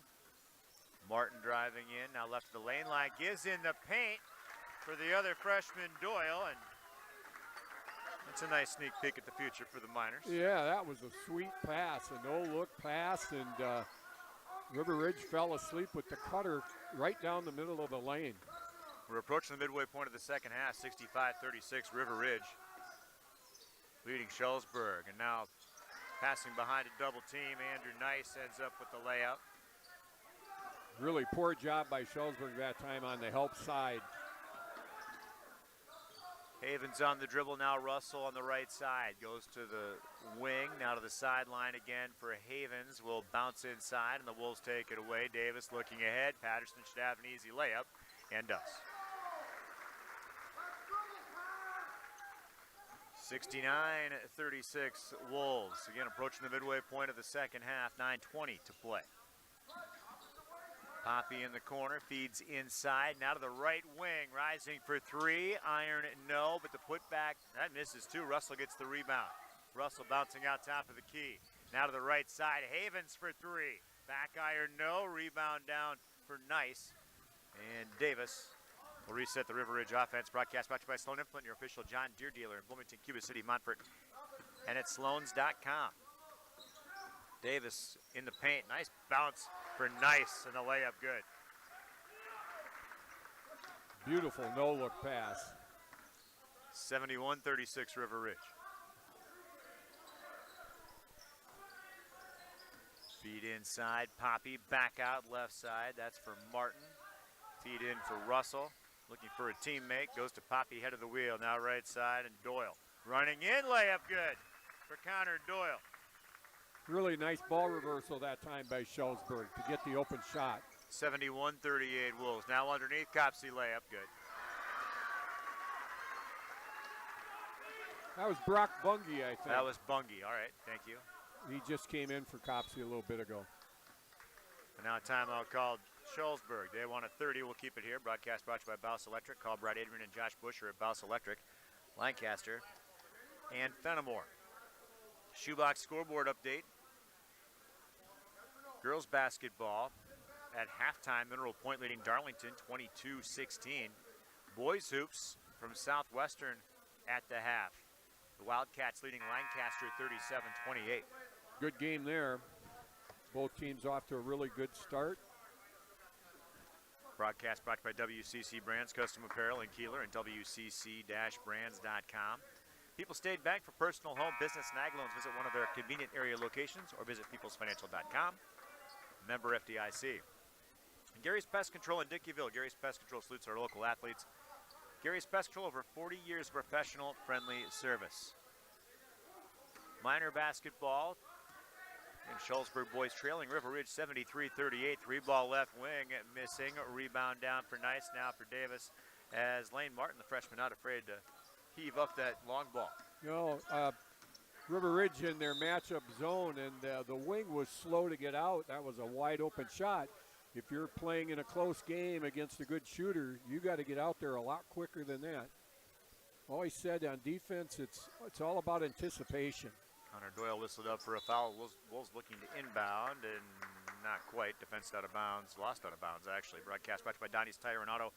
Martin driving in, now left of the lane line. Gives in the paint for the other freshman, Doyle, and it's a nice sneak peek at the future for the Miners.
Yeah, that was a sweet pass, a no-look pass, and River Ridge fell asleep with the cutter right down the middle of the lane.
We're approaching the midway point of the second half, 65-36, River Ridge leading Shullsburg. And now passing behind a double team, Andrew Nice ends up with the layup.
Really poor job by Shullsburg that time on the help side.
Havens on the dribble, now Russell on the right side. Goes to the wing, now to the sideline again for Havens. Will bounce inside, and the Wolves take it away. Davis looking ahead. Patterson should have an easy layup, and does. 69-36 Wolves. Again, approaching the midway point of the second half, 9:20 to play. Poppy in the corner, feeds inside, now to the right wing, rising for three, iron no, but the putback, that misses too. Russell gets the rebound. Russell bouncing out top of the key. Now to the right side, Havens for three. Back iron no, rebound down for Nice. And Davis will reset the River Ridge offense. Broadcast brought to you by Sloan Implant, your official John Deere dealer in Bloomington, Cuba City, Montfort, and at Sloans.com. Davis in the paint, nice bounce for Nice, and the layup good.
Beautiful no-look pass.
71-36 River Ridge. Feed inside, Poppy back out left side. That's for Martin. Feed in for Russell. Looking for a teammate. Goes to Poppy, head of the wheel. Now right side, and Doyle running in. Layup good for Connor Doyle.
Really nice ball reversal that time by Shullsburg to get the open shot.
71-38 Wolves. Now underneath, Copsey layup good.
That was Brock Bungie, I think.
That was Bungie. All right, thank you.
He just came in for Copsey a little bit ago.
And now timeout called Shullsburg. They want a 30. We'll keep it here. Broadcast brought to you by Bouse Electric. Call Brad Adrian and Josh Busher at Bouse Electric, Lancaster, and Fenimore. Shoebox scoreboard update. Girls basketball at halftime. Mineral Point leading Darlington 22-16. Boys hoops from Southwestern at the half. The Wildcats leading Lancaster 37-28.
Good game there. Both teams off to a really good start.
Broadcast brought to you by WCC Brands Custom Apparel in Kieler and WCC-brands.com. People State Bank for personal, home, business, and ag loans. Visit one of their convenient area locations or visit peoplesfinancial.com. Member FDIC. And Gary's Pest Control in Dickeyville. Gary's Pest Control salutes our local athletes. Gary's Pest Control, over 40 years of professional, friendly service. Minor basketball. And Shullsburg boys trailing River Ridge 73-38. 3-ball left wing missing. Rebound down for Nice, now for Davis. As Lane Martin, the freshman, not afraid to heave up that long ball.
River Ridge in their matchup zone, and the wing was slow to get out. That was a wide open shot. If you're playing in a close game against a good shooter, you got to get out there a lot quicker than that. Always said on defense, it's all about anticipation.
Connor Doyle whistled up for a foul. Wolves looking to inbound, and not quite. Defense out of bounds, lost out of bounds actually. Broadcast brought to you by Donnie's Tire and Auto.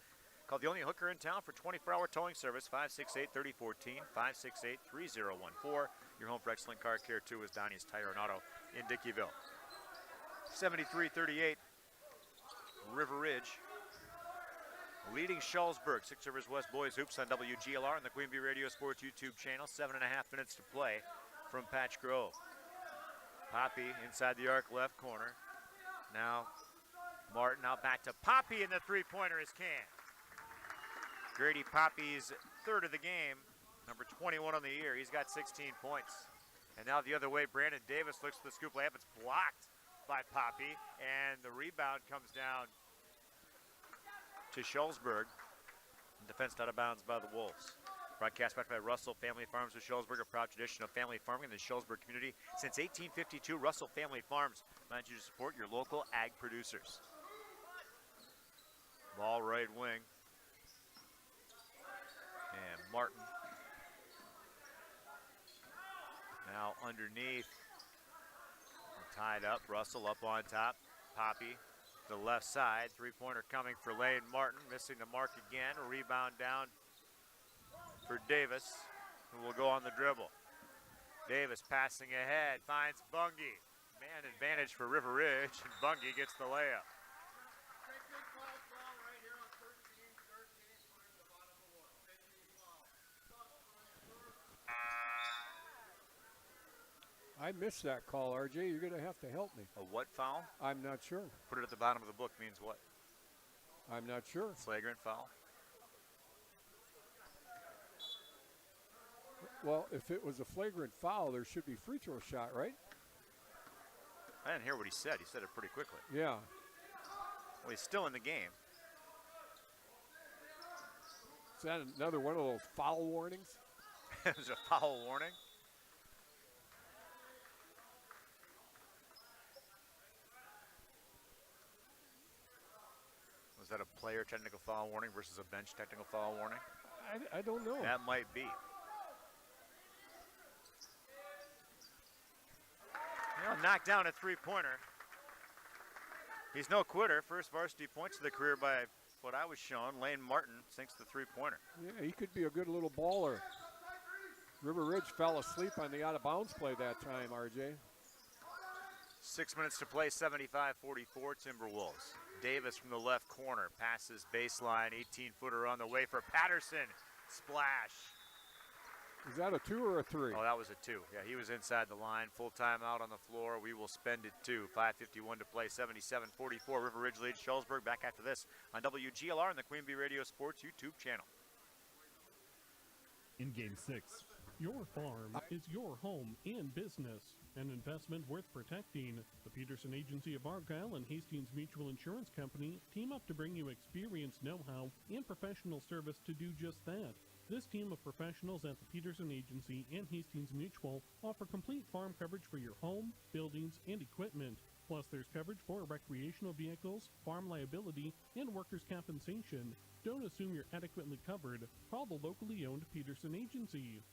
Called the only hooker in town for 24-hour towing service, 568-3014, 568-3014. Your home for excellent car care, too, is Donnie's Tire and Auto in Dickeyville. 73-38, River Ridge leading Shullsburg. 6 Rivers West Boys Hoops on WGLR and the Queen Bee Radio Sports YouTube channel. 7.5 minutes to play from Patch Grove. Poppy inside the arc left corner. Now Martin out back to Poppy, and the three-pointer is canned. Grady Poppy's third of the game, number 21 on the year. He's got 16 points. And now the other way, Brandon Davis looks for the scoop layup. It's blocked by Poppy, and the rebound comes down to Shullsburg. Defensed out of bounds by the Wolves. Broadcast brought by Russell Family Farms of Shullsburg, a proud tradition of family farming in the Shullsburg community. Since 1852, Russell Family Farms reminds you to support your local ag producers. Ball right wing. And Martin now underneath, tied up. Russell up on top. Poppy, the left side. Three-pointer coming for Lane Martin, missing the mark again. A rebound down for Davis, who will go on the dribble. Davis passing ahead, finds Bungie. Man advantage for River Ridge, and Bungie gets the layup.
I missed that call, RJ. You're going to have to help me.
A what foul?
I'm not sure.
Put it at the bottom of the book means what?
I'm not sure.
Flagrant foul?
Well, if it was a flagrant foul, there should be free throw shot, right?
I didn't hear what he said. He said it pretty quickly.
Yeah.
Well, he's still in the game.
Is that another one of those foul warnings?
It was a foul warning. Was that a player technical foul warning versus a bench technical foul warning?
I don't know.
That might be. Knocked down a three-pointer. He's no quitter. First varsity points of the career by what I was shown. Lane Martin sinks the three-pointer.
Yeah, he could be a good little baller. River Ridge fell asleep on the out-of-bounds play that time, RJ.
6 minutes to play, 75-44 Timberwolves. Davis from the left corner passes baseline, 18-footer on the way for Patterson. Splash.
Is that a 2 or a 3?
Oh, that was a 2. Yeah, he was inside the line. Full timeout on the floor. We will spend it 2. 5:51 to play, 77-44. River Ridge leads Shullsburg. Back after this on WGLR and the Queen Bee Radio Sports YouTube channel.
In Game 6, your farm is your home and business. An investment worth protecting. The Peterson Agency of Argyle and Hastings Mutual Insurance Company team up to bring you experience, know-how, and professional service to do just that. This team of professionals at the Peterson Agency and Hastings Mutual offer complete farm coverage for your home, buildings, and equipment. Plus, there's coverage for recreational vehicles, farm liability, and workers' compensation. Don't assume you're adequately covered. Call the locally owned Peterson Agency.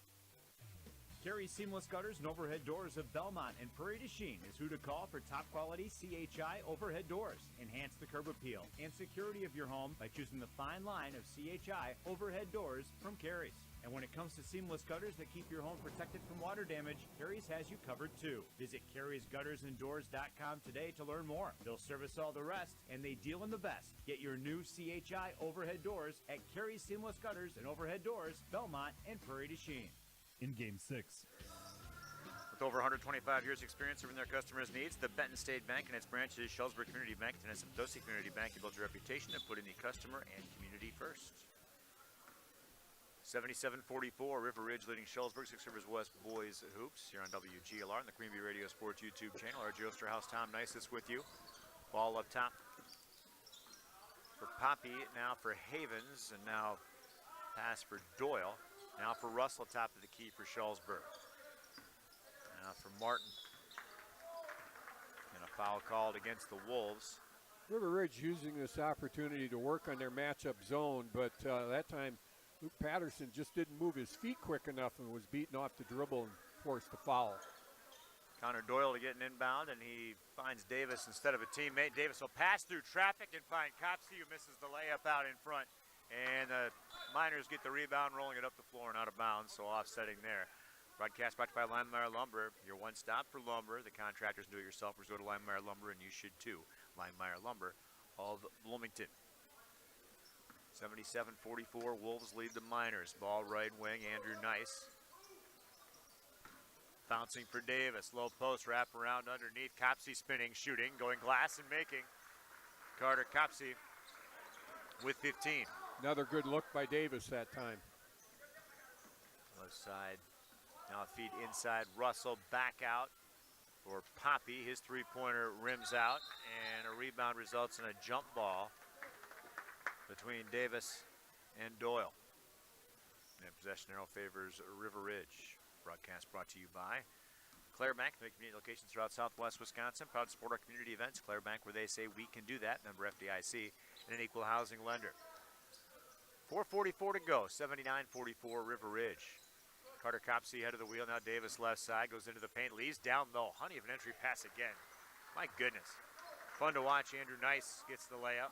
Carey Seamless Gutters and Overhead Doors of Belmont and Prairie du Chien is who to call for top quality CHI overhead doors. Enhance the curb appeal and security of your home by choosing the fine line of CHI overhead doors from Carey's. And when it comes to seamless gutters that keep your home protected from water damage, Carey's has you covered too. Visit Carey'sGuttersandDoors.com today to learn more. They'll service all the rest, and they deal in the best. Get your new CHI overhead doors at Carey's Seamless Gutters and Overhead Doors, Belmont and Prairie du Chien.
In Game 6.
With over 125 years experience serving their customers' needs, the Benton State Bank and its branches, Shullsburg Community Bank and Dosi Community Bank, have built a reputation of putting the customer and community first. 77-44, River Ridge leading Shullsburg, 6 Rivers West boys hoops here on WGLR and the Greenview Radio Sports YouTube channel. RJ Osterhouse, Tom Nices with you. Ball up top for Poppy, now for Havens, and now pass for Doyle. Now for Russell, top of the key for Shullsburg. Now for Martin. And a foul called against the Wolves.
River Ridge using this opportunity to work on their matchup zone, but that time Luke Patterson just didn't move his feet quick enough and was beaten off the dribble and forced to foul.
Connor Doyle to get an inbound, and he finds Davis instead of a teammate. Davis will pass through traffic and find Copsey, who misses the layup out in front. And the Miners get the rebound, rolling it up the floor and out of bounds, so offsetting there. Broadcast brought to you by Linemeyer Lumber, your one stop for lumber. The contractors and do-it-yourselfers go to Linemeyer Lumber, and you should too. Linemeyer Lumber of Bloomington. 77-44, Wolves lead the Miners. Ball right wing, Andrew Nice. Bouncing for Davis, low post, wrap around underneath. Copsey spinning, shooting, going glass and making. Carter Copsey with 15.
Another good look by Davis that time.
Left side, now a feed inside. Russell back out for Poppy. His three-pointer rims out, and a rebound results in a jump ball between Davis and Doyle. And possession arrow favors River Ridge. Broadcast brought to you by Claire Bank, the community locations throughout Southwest Wisconsin. Proud to support our community events. Claire Bank, where they say we can do that. Member FDIC and an equal housing lender. 4:44 to go. 79-44 River Ridge. Carter Copsey head of the wheel. Now Davis left side goes into the paint. Leaves down low. Honey of an entry pass again. My goodness. Fun to watch. Andrew Nice gets the layup.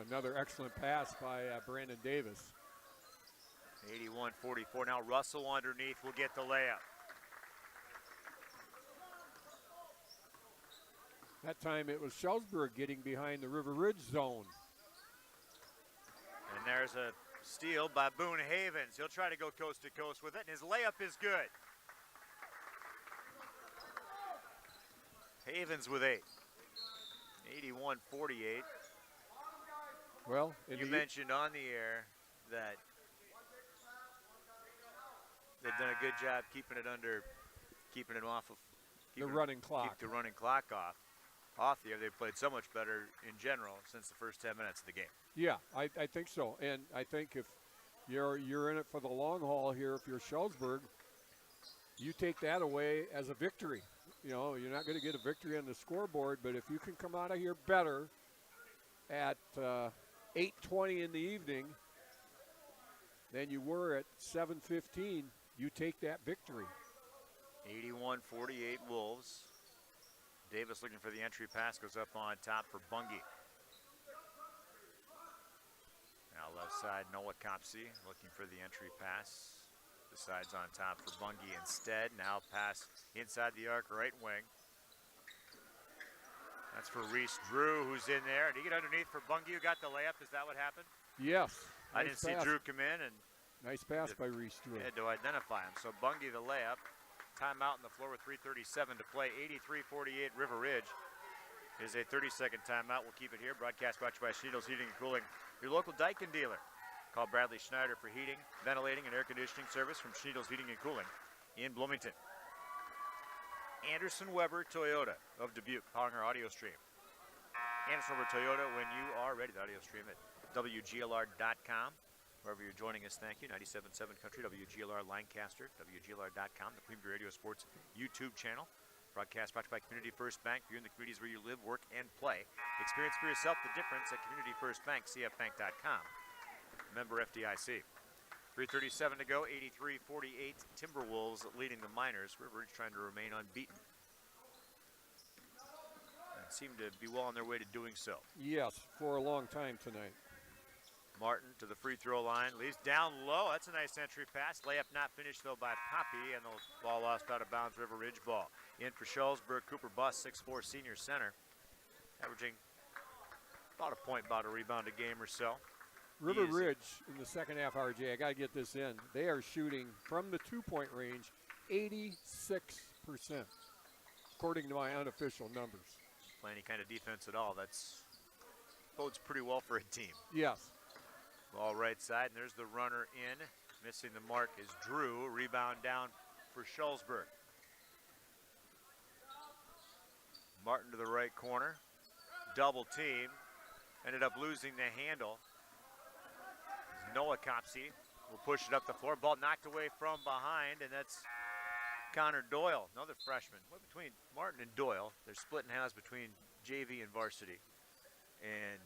Another excellent pass by Brandon Davis.
81-44. Now Russell underneath will get the layup.
That time it was Shullsburg getting behind the River Ridge zone.
And there's a steal by Boone Havens. He'll try to go coast to coast with it, and his layup is good. Havens with 8. 81-48.
Well,
you mentioned on the air that they've done a good job keeping it off of
the running clock.
Keep the running clock off the air. They've played so much better in general since the first 10 minutes of the game.
Yeah, I think so. And I think if you're in it for the long haul here, if you're Shullsburg, you take that away as a victory. You know, you're not going to get a victory on the scoreboard, but if you can come out of here better at 8:20 in the evening than you were at 7:15, you take that victory.
81-48 Wolves. Davis looking for the entry pass, goes up on top for Bungie. Now left side, Noah Copsey looking for the entry pass. Decides on top for Bungie instead. Now pass inside the arc, right wing. That's for Reese Drew, who's in there. Did he get underneath for Bungie, who got the layup? Is that what happened?
Yes.
I didn't see Drew come in. And
nice pass by Reese Drew.
Had to identify him. So Bungie the layup. Timeout on the floor with 3:37 to play. 83-48 River Ridge is a 30-second timeout. We'll keep it here. Broadcast brought to you by Schneidels Heating and Cooling, your local Daikin dealer. Call Bradley Schneider for heating, ventilating, and air conditioning service from Schneidels Heating and Cooling in Bloomington. Anderson Weber Toyota of Dubuque, powering our audio stream. Anderson Weber Toyota, when you are ready, the audio stream at WGLR.com. Wherever you're joining us, thank you. 97.7 Country, WGLR Lancaster, WGLR.com, the Greenview Radio Sports YouTube channel. Broadcast brought to you by Community First Bank. You're in the communities where you live, work, and play. Experience for yourself the difference at Community First Bank, CFbank.com. Member FDIC. 3:37 to go, 83-48. Timberwolves leading the Miners. River Ridge trying to remain unbeaten. And seem to be well on their way to doing so.
Yes, for a long time tonight.
Martin to the free throw line, leaves down low. That's a nice entry pass. Layup not finished though by Poppy, and the ball lost out of bounds. River Ridge ball. In for Shullsburg, Cooper Buss, 6'4" senior center, averaging about a point, about a rebound a game or so.
River Ridge in the second half, RJ, I got to get this in. They are shooting from the two-point range 86%, according to my unofficial numbers.
Play any kind of defense at all, that's bodes pretty well for a team.
Yes.
Ball right side, and there's the runner in. Missing the mark is Drew. Rebound down for Shullsburg. Martin to the right corner. Double team. Ended up losing the handle. Noah Copsey will push it up the floor. Ball knocked away from behind, and that's Connor Doyle, another freshman. What between Martin and Doyle, they're splitting halves between JV and varsity. And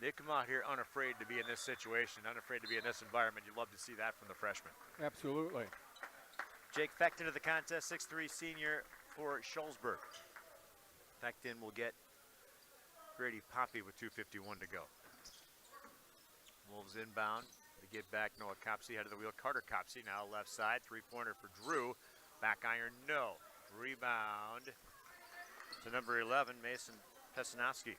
they come out here unafraid to be in this situation, unafraid to be in this environment. You'd love to see that from the freshmen.
Absolutely.
Jake Fecht into the contest, 6'3" senior for Shullsburg. Fechtin will get Grady Poppy with 2:51 to go. Wolves inbound. To get back, Noah Copsey head of the wheel. Carter Copsey now left side. Three-pointer for Drew. Back iron, no. Rebound to number 11, Mason Pesanowski.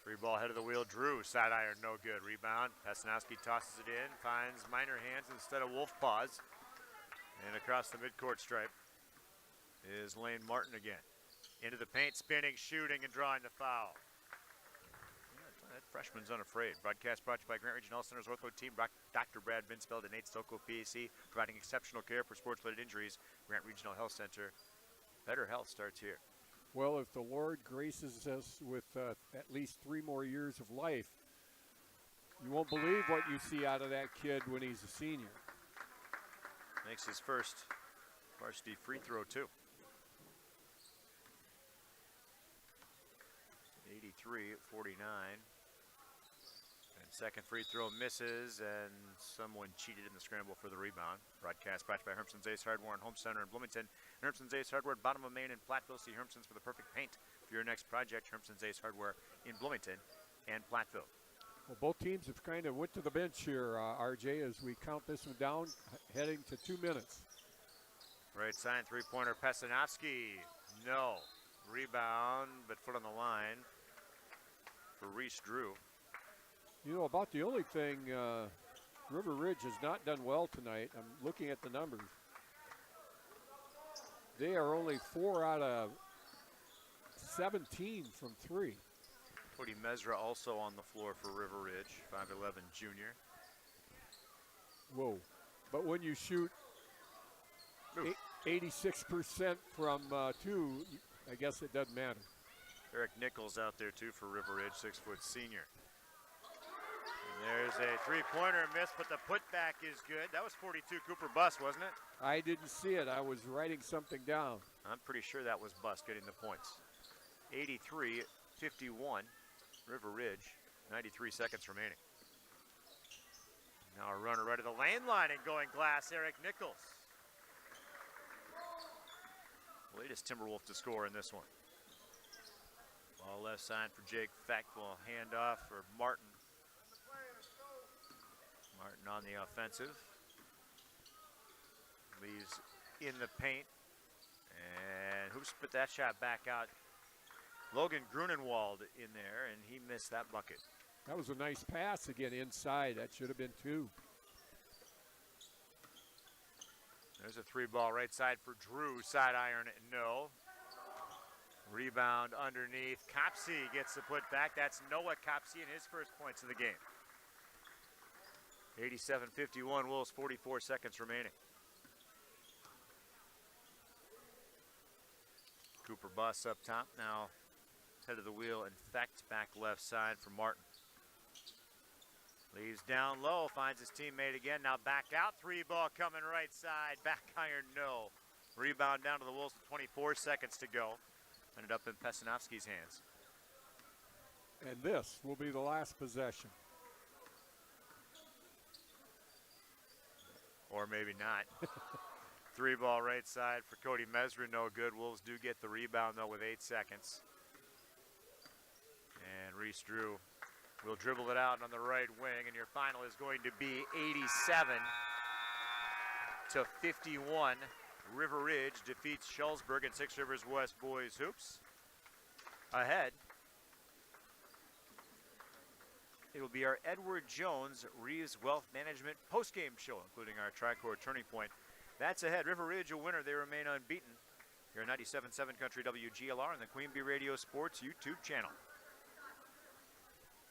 Free ball head of the wheel. Drew, side iron, no good. Rebound. Pesanowski tosses it in, finds minor hands instead of wolf paws. And across the midcourt stripe is Lane Martin again. Into the paint, spinning, shooting, and drawing the foul. That freshman's unafraid. Broadcast brought to you by Grant Regional Health Center's Ortho team. Dr. Brad Binsfeld and Nate Stocco, PAC, providing exceptional care for sports-related injuries. Grant Regional Health Center. Better health starts here.
Well, if the Lord graces us with at least 3 more years of life, you won't believe what you see out of that kid when he's a senior.
Makes his first varsity free throw, too. 83-49. And second free throw misses, and someone cheated in the scramble for the rebound. Broadcast brought to you by Hermson's Ace Hardware and Home Center in Bloomington. Hermson's Ace Hardware, bottom of Main in Platteville. See Hermson's for the perfect paint for your next project. Hermson's Ace Hardware in Bloomington and Platteville.
Well, both teams have kind of went to the bench here, RJ, as we count this one down, heading to 2 minutes.
Right side, three-pointer, Pesanowski. No. Rebound, but foot on the line for Reese Drew.
You know, about the only thing River Ridge has not done well tonight, I'm looking at the numbers. They are only 4 out of 17 from 3.
Cody Mesra also on the floor for River Ridge, 5'11" junior.
Whoa. But when you shoot 86% from 2, I guess it doesn't matter.
Eric Nichols out there too for River Ridge, 6-foot senior. And there's a three-pointer miss, but the putback is good. That was 42 Cooper Buss, wasn't it?
I didn't see it. I was writing something down.
I'm pretty sure that was Buss getting the points. 83-51, River Ridge, 93 seconds remaining. Now a runner right at the lane line and going glass, Eric Nichols. Latest Timberwolf to score in this one. Ball left side for Jake Fecht. Will hand off for Martin. Martin on the offensive. Leaves in the paint. And who spit that shot back out? Logan Grunenwald in there, and he missed that bucket.
That was a nice pass again inside. That should have been 2.
There's a 3-ball right side for Drew. Side iron, no. Rebound underneath. Copsey gets the put back. That's Noah Copsey and his first points of the game. 87-51, Wolves, 44 seconds remaining. Cooper Buss up top now. Head of the wheel, in fact, back left side for Martin. Leaves down low, finds his teammate again. Now back out, 3-ball coming right side. Back iron, no. Rebound down to the Wolves with 24 seconds to go. Ended up in Pesanowski's hands.
And this will be the last possession.
Or maybe not. 3-ball right side for Cody Mesrin, no good. Wolves do get the rebound, though, with 8 seconds. And Reese Drew will dribble it out on the right wing, and your final is going to be 87-51. River Ridge defeats Shullsburg and Six Rivers West boys hoops. Ahead, it will be our Edward Jones Reeves Wealth Management postgame show, including our Tri-Core Turning Point. That's ahead. River Ridge a winner. They remain unbeaten. Here at 97.7 Country WGLR and the Queen Bee Radio Sports YouTube channel.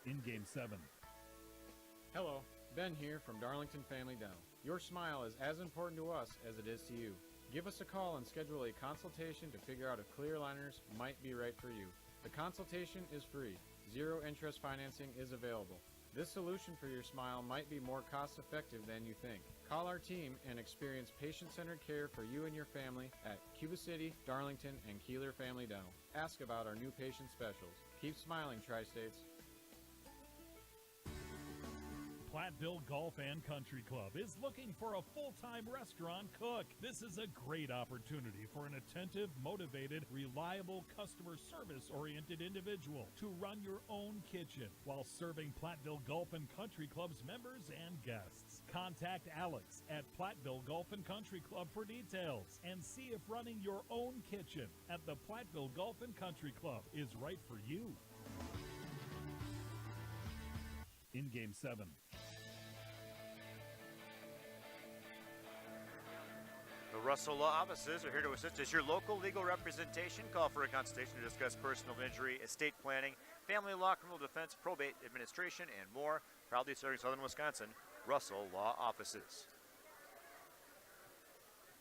In Game 7.
Hello, Ben here from Darlington Family Dental. Your smile is as important to us as it is to you. Give us a call and schedule a consultation to figure out if clear aligners might be right for you. The consultation is free. Zero interest financing is available. This solution for your smile might be more cost effective than you think. Call our team and experience patient-centered care for you and your family at Cuba City, Darlington, and Kieler Family Dental. Ask about our new patient specials. Keep smiling, Tri-States.
Platteville Golf and Country Club is looking for a full-time restaurant cook. This is a great opportunity for an attentive, motivated, reliable, customer service-oriented individual to run your own kitchen while serving Platteville Golf and Country Club's members and guests. Contact Alex at Platteville Golf and Country Club for details and see if running your own kitchen at the Platteville Golf and Country Club is right for you. In Game 7.
The Russell Law Offices are here to assist as your local legal representation. Call for a consultation to discuss personal injury, estate planning, family law, criminal defense, probate, administration, and more. Proudly serving Southern Wisconsin, Russell Law Offices.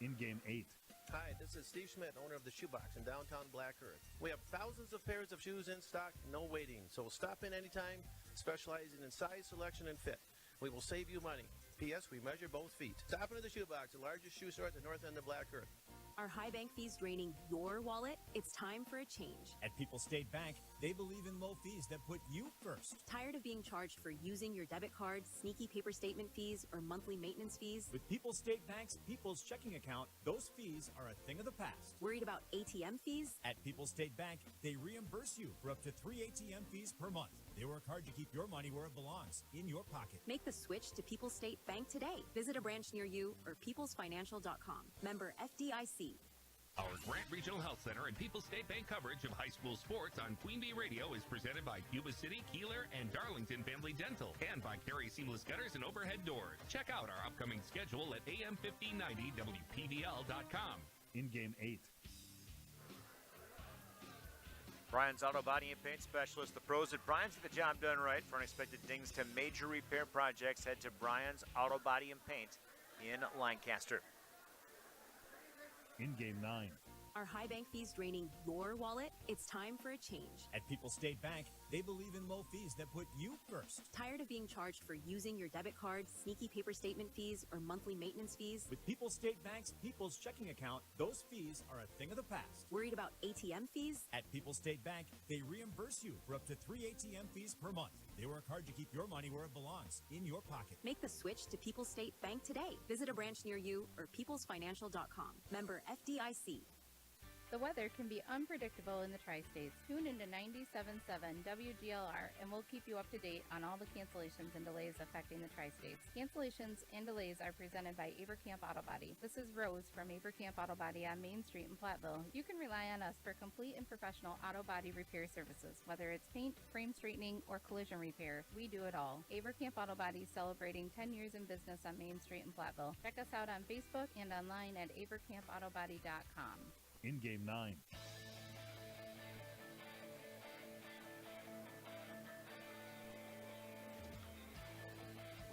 In Game 8.
Hi, this is Steve Schmidt, owner of the Shoebox in downtown Black Earth. We have thousands of pairs of shoes in stock, no waiting. So stop in anytime, specializing in size, selection, and fit. We will save you money. P.S. We measure both feet. Stop into the Shoebox, the largest shoe store at the north end of Black Earth.
Are high bank fees draining your wallet? It's time for a change.
At People's State Bank, they believe in low fees that put you first.
Tired of being charged for using your debit card, sneaky paper statement fees, or monthly maintenance fees?
With People's State Bank's People's Checking Account, those fees are a thing of the past.
Worried about ATM fees?
At People's State Bank, they reimburse you for up to 3 ATM fees per month. They work hard to keep your money where it belongs, in your pocket.
Make the switch to People's State Bank today. Visit a branch near you or peoplesfinancial.com. Member FDIC.
Our Grant Regional Health Center and People's State Bank coverage of high school sports on Queen Bee Radio is presented by Cuba City, Kieler, and Darlington Family Dental, and by Carey Seamless Gutters and Overhead Doors. Check out our upcoming schedule at am1590wpbl.com.
In Game 8.
Brian's Auto Body and Paint Specialist. The pros at Brian's get the job done right. For unexpected dings to major repair projects, head to Brian's Auto Body and Paint in Lancaster.
In Game 9.
Are high bank fees draining your wallet? It's time for a change.
At People's State Bank, they believe in low fees that put you first.
Tired of being charged for using your debit card, sneaky paper statement fees, or monthly maintenance fees?
With People's State Bank's People's Checking Account, those fees are a thing of the past.
Worried about ATM fees?
At People's State Bank, they reimburse you for up to 3 ATM fees per month. They work hard to keep your money where it belongs, in your pocket.
Make the switch to People's State Bank today. Visit a branch near you or peoplesfinancial.com. Member FDIC.
The weather can be unpredictable in the Tri-States. Tune into 97.7 WGLR and we'll keep you up to date on all the cancellations and delays affecting the Tri-States. Cancellations and delays are presented by Abercamp Auto Body. This is Rose from Abercamp Auto Body on Main Street in Platteville. You can rely on us for complete and professional auto body repair services. Whether it's paint, frame straightening, or collision repair, we do it all. Abercamp Auto Body celebrating 10 years in business on Main Street in Platteville. Check us out on Facebook and online at abercampautobody.com.
In Game 9.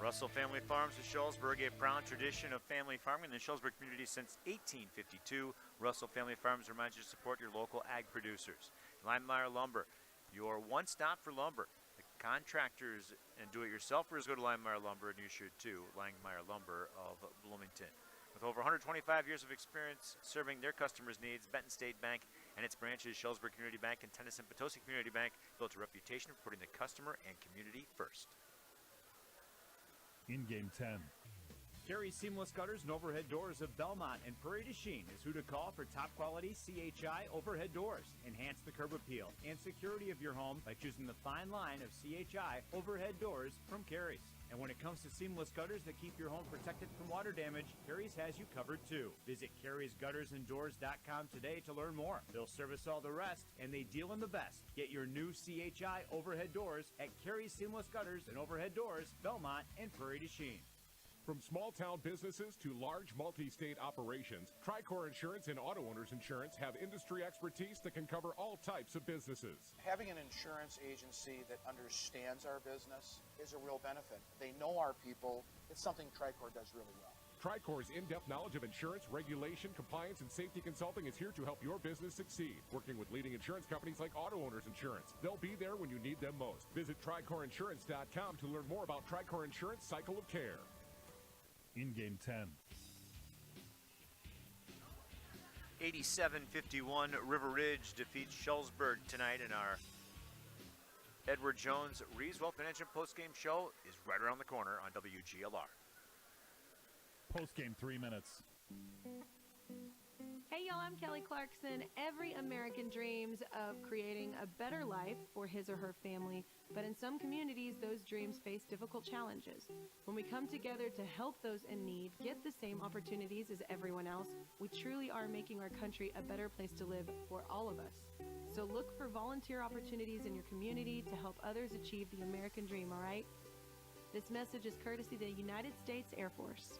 Russell Family Farms of Shullsburg, a proud tradition of family farming in the Shullsburg community since 1852. Russell Family Farms reminds you to support your local ag producers. Limemeyer Lumber, your one stop for lumber. The contractors and do-it-yourselfers go to Limemeyer Lumber, and you should too. Limemeyer Lumber of Bloomington. With over 125 years of experience serving their customers' needs, Benton State Bank and its branches, Shullsburg Community Bank and Tennyson-Potosi Community Bank, built a reputation for putting the customer and community first.
In Game 10.
Carey Seamless Gutters and Overhead Doors of Belmont and Prairie du Chien is who to call for top quality CHI overhead doors. Enhance the curb appeal and security of your home by choosing the fine line of CHI overhead doors from Carey's. And when it comes to seamless gutters that keep your home protected from water damage, Carey's has you covered too. Visit Carey'sGuttersandDoors.com today to learn more. They'll service all the rest, and they deal in the best. Get your new CHI overhead doors at Carey's Seamless Gutters and Overhead Doors, Belmont and Prairie du Chien.
From small-town businesses to large multi-state operations, Tricor Insurance and Auto Owners Insurance have industry expertise that can cover all types of businesses.
Having an insurance agency that understands our business is a real benefit. They know our people. It's something Tricor does really well.
Tricor's in-depth knowledge of insurance, regulation, compliance, and safety consulting is here to help your business succeed. Working with leading insurance companies like Auto Owners Insurance. They'll be there when you need them most. Visit TricorInsurance.com to learn more about Tricor Insurance Cycle of Care.
In Game 10.
87-51, River Ridge defeats Shullsburg tonight, and our Edward Jones Reeves Wealth Management postgame show is right around the corner on WGLR.
Postgame 3 minutes.
Hey y'all, I'm Kelly Clarkson. Every American dreams of creating a better life for his or her family, but in some communities, those dreams face difficult challenges. When we come together to help those in need get the same opportunities as everyone else, we truly are making our country a better place to live for all of us. So look for volunteer opportunities in your community to help others achieve the American dream, all right? This message is courtesy of the United States Air Force.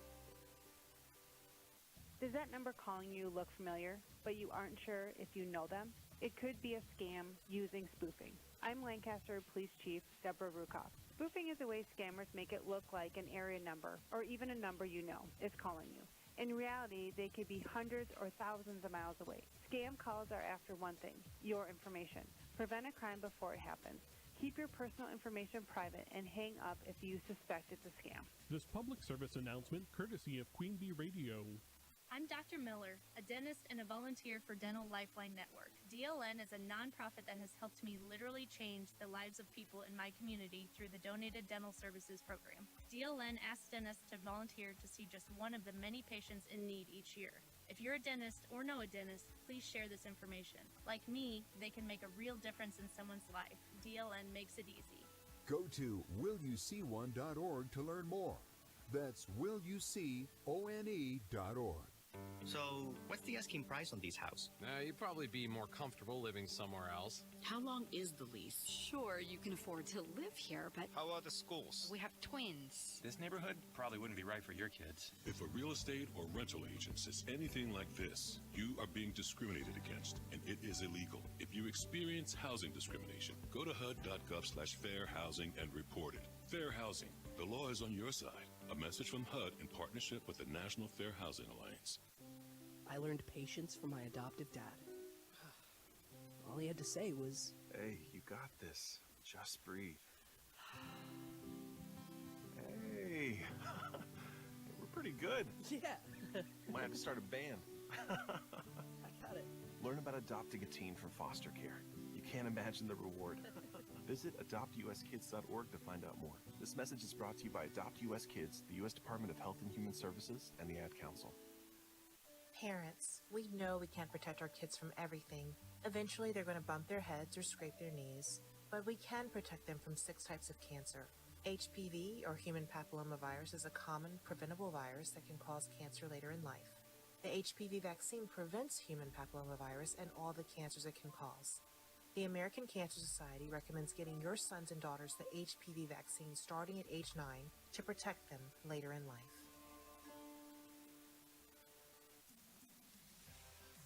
Does that number calling you look familiar, but you aren't sure if you know them? It could be a scam using spoofing. I'm Lancaster Police Chief Deborah Rukoff. Spoofing is a way scammers make it look like an area number, or even a number you know, is calling you. In reality, they could be hundreds or thousands of miles away. Scam calls are after one thing, your information. Prevent a crime before it happens. Keep your personal information private and hang up if you suspect it's a scam.
This public service announcement courtesy of Queen Bee Radio.
I'm Dr. Miller, a dentist and a volunteer for Dental Lifeline Network. DLN is a nonprofit that has helped me literally change the lives of people in my community through the Donated Dental Services program. DLN asks dentists to volunteer to see just one of the many patients in need each year. If you're a dentist or know a dentist, please share this information. Like me, they can make a real difference in someone's life. DLN makes it easy.
Go to willyouseeone.org to learn more. That's willyouseeone.org.
So, what's the asking price on these houses?
You'd probably be more comfortable living somewhere else.
How long is the lease? Sure, you can afford to live here, but...
How about the schools?
We have twins.
This neighborhood probably wouldn't be right for your kids.
If a real estate or rental agent says anything like this, you are being discriminated against, and it is illegal. If you experience housing discrimination, go to HUD.gov/fairhousing and report it. Fair housing. The law is on your side. A message from HUD in partnership with the National Fair Housing Alliance.
I learned patience from my adoptive dad. All he had to say was,
"Hey, you got this. Just breathe." Hey, we're pretty good.
Yeah.
Might have to start a band.
I got it.
Learn about adopting a teen from foster care. You can't imagine the reward. Visit adoptuskids.org to find out more. This message is brought to you by Adopt US Kids, the U.S. Department of Health and Human Services, and the Ad Council.
Parents, we know we can't protect our kids from everything. Eventually, they're going to bump their heads or scrape their knees. But we can protect them from 6 types of cancer. HPV, or human papillomavirus, is a common preventable virus that can cause cancer later in life. The HPV vaccine prevents human papillomavirus and all the cancers it can cause. The American Cancer Society recommends getting your sons and daughters the HPV vaccine starting at age 9 to protect them later in life.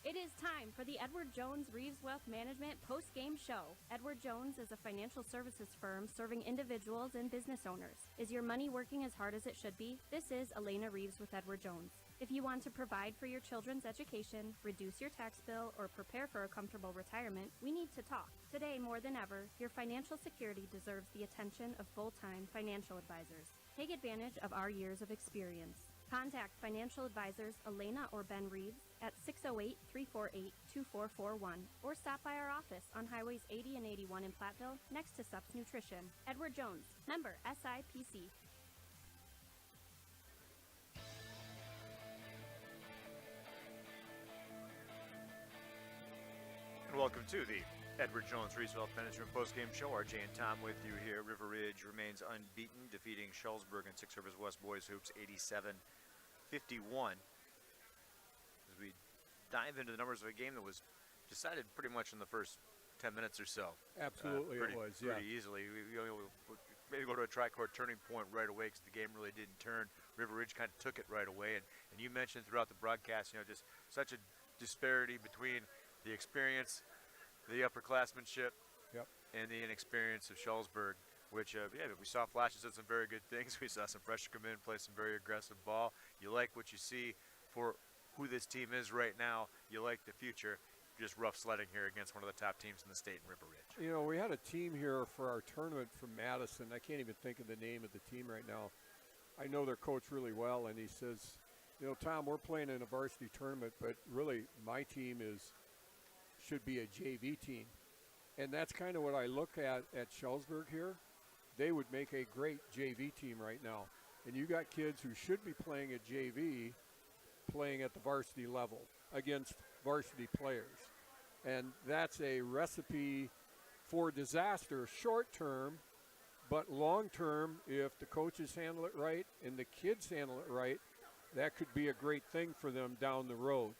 It is time for the Edward Jones Reeves Wealth Management post-game show. Edward Jones is a financial services firm serving individuals and business owners. Is your money working as hard as it should be? This is Elena Reeves with Edward Jones. If you want to provide for your children's education, reduce your tax bill, or prepare for a comfortable retirement, we need to talk. Today, more than ever, your financial security deserves the attention of full-time financial advisors. Take advantage of our years of experience. Contact financial advisors Elena or Ben Reeves at 608-348-2441 or stop by our office on Highways 80 and 81 in Platteville next to Sups Nutrition. Edward Jones, member SIPC.
welcome to the Edward Jones Reese Wealth Management postgame show. RJ and Tom with you here. River Ridge remains unbeaten, defeating Shullsburg in Six Rivers West Boys Hoops 87-51. As we dive into the numbers of a game that was decided pretty much in the first 10 minutes or so.
Absolutely, it was, yeah.
Pretty easily. We maybe go to a tri-court turning point right away because the game really didn't turn. River Ridge kind of took it right away. And you mentioned throughout the broadcast, just such a disparity between the experience, the upperclassmanship, and the inexperience of Shullsburg, which, we saw flashes of some very good things. We saw some freshmen come in, play some very aggressive ball. You like what you see for who this team is right now. You like the future. Just rough sledding here against one of the top teams in the state in River Ridge.
We had a team here for our tournament from Madison. I can't even think of the name of the team right now. I know their coach really well, and he says, Tom, we're playing in a varsity tournament, but really my team should be a JV team. And that's kind of what I look at Shullsburg here. They would make a great JV team right now. And you got kids who should be playing at JV playing at the varsity level against varsity players. And that's a recipe for disaster short term, but long term, if the coaches handle it right and the kids handle it right, that could be a great thing for them down the road.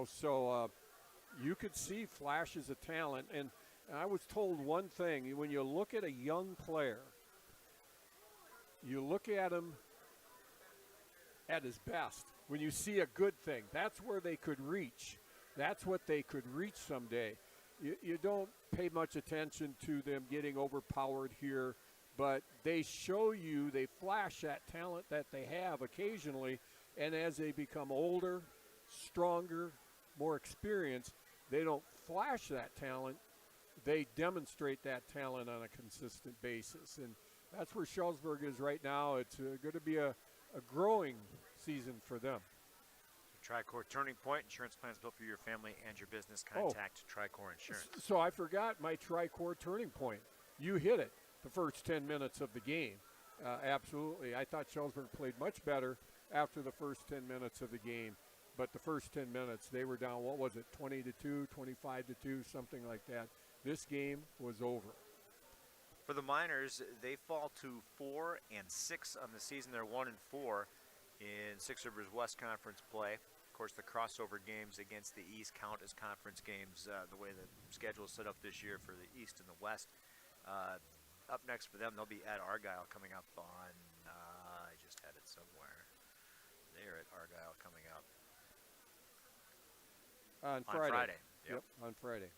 So you could see flashes of talent. And I was told one thing: when you look at a young player, you look at him at his best. When you see a good thing, that's where they could reach. That's what they could reach someday. You don't pay much attention to them getting overpowered here, but they show you, they flash that talent that they have occasionally, and as they become older, stronger, more experienced, they don't flash that talent. They demonstrate that talent on a consistent basis. And that's where Shullsburg is right now. It's going to be a growing season for them.
Tri-Court Turning Point, insurance plans built for your family and your business. Contact Tri-Court Insurance.
So I forgot my Tri-Court Turning Point. You hit it the first 10 minutes of the game. Absolutely. I thought Shullsburg played much better after the first 10 minutes of the game. But the first 10 minutes, they were down, 20-2, 25-2, something like that. This game was over.
For the Miners, they fall to 4-6 on the season. They're 1-4 in Six Rivers West Conference play. Of course, the crossover games against the East count as conference games, the way the schedule is set up this year for the East and the West. Up next for them, they'll be at Argyle coming up on, I just had it somewhere. They're at Argyle coming up.
On Friday.
Yep,
on Friday.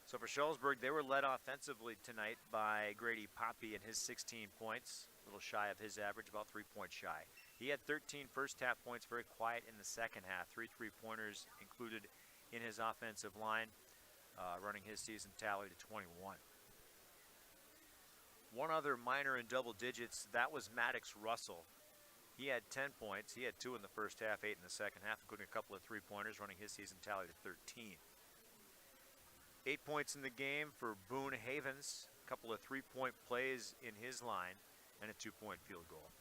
So for Shullsburg, they were led offensively tonight by Grady Poppy and his 16 points, a little shy of his average, about 3 points shy. He had 13 first half points, very quiet in the second half. 3 3-pointers included in his offensive line, running his season tally to 21. One other Miner in double digits, that was Maddox Russell. He had 10 points. He had 2 in the first half, 8 in the second half, including a couple of 3-pointers, running his season tally to 13. 8 points in the game for Boone Havens, a couple of 3-point plays in his line, and a 2-point field goal.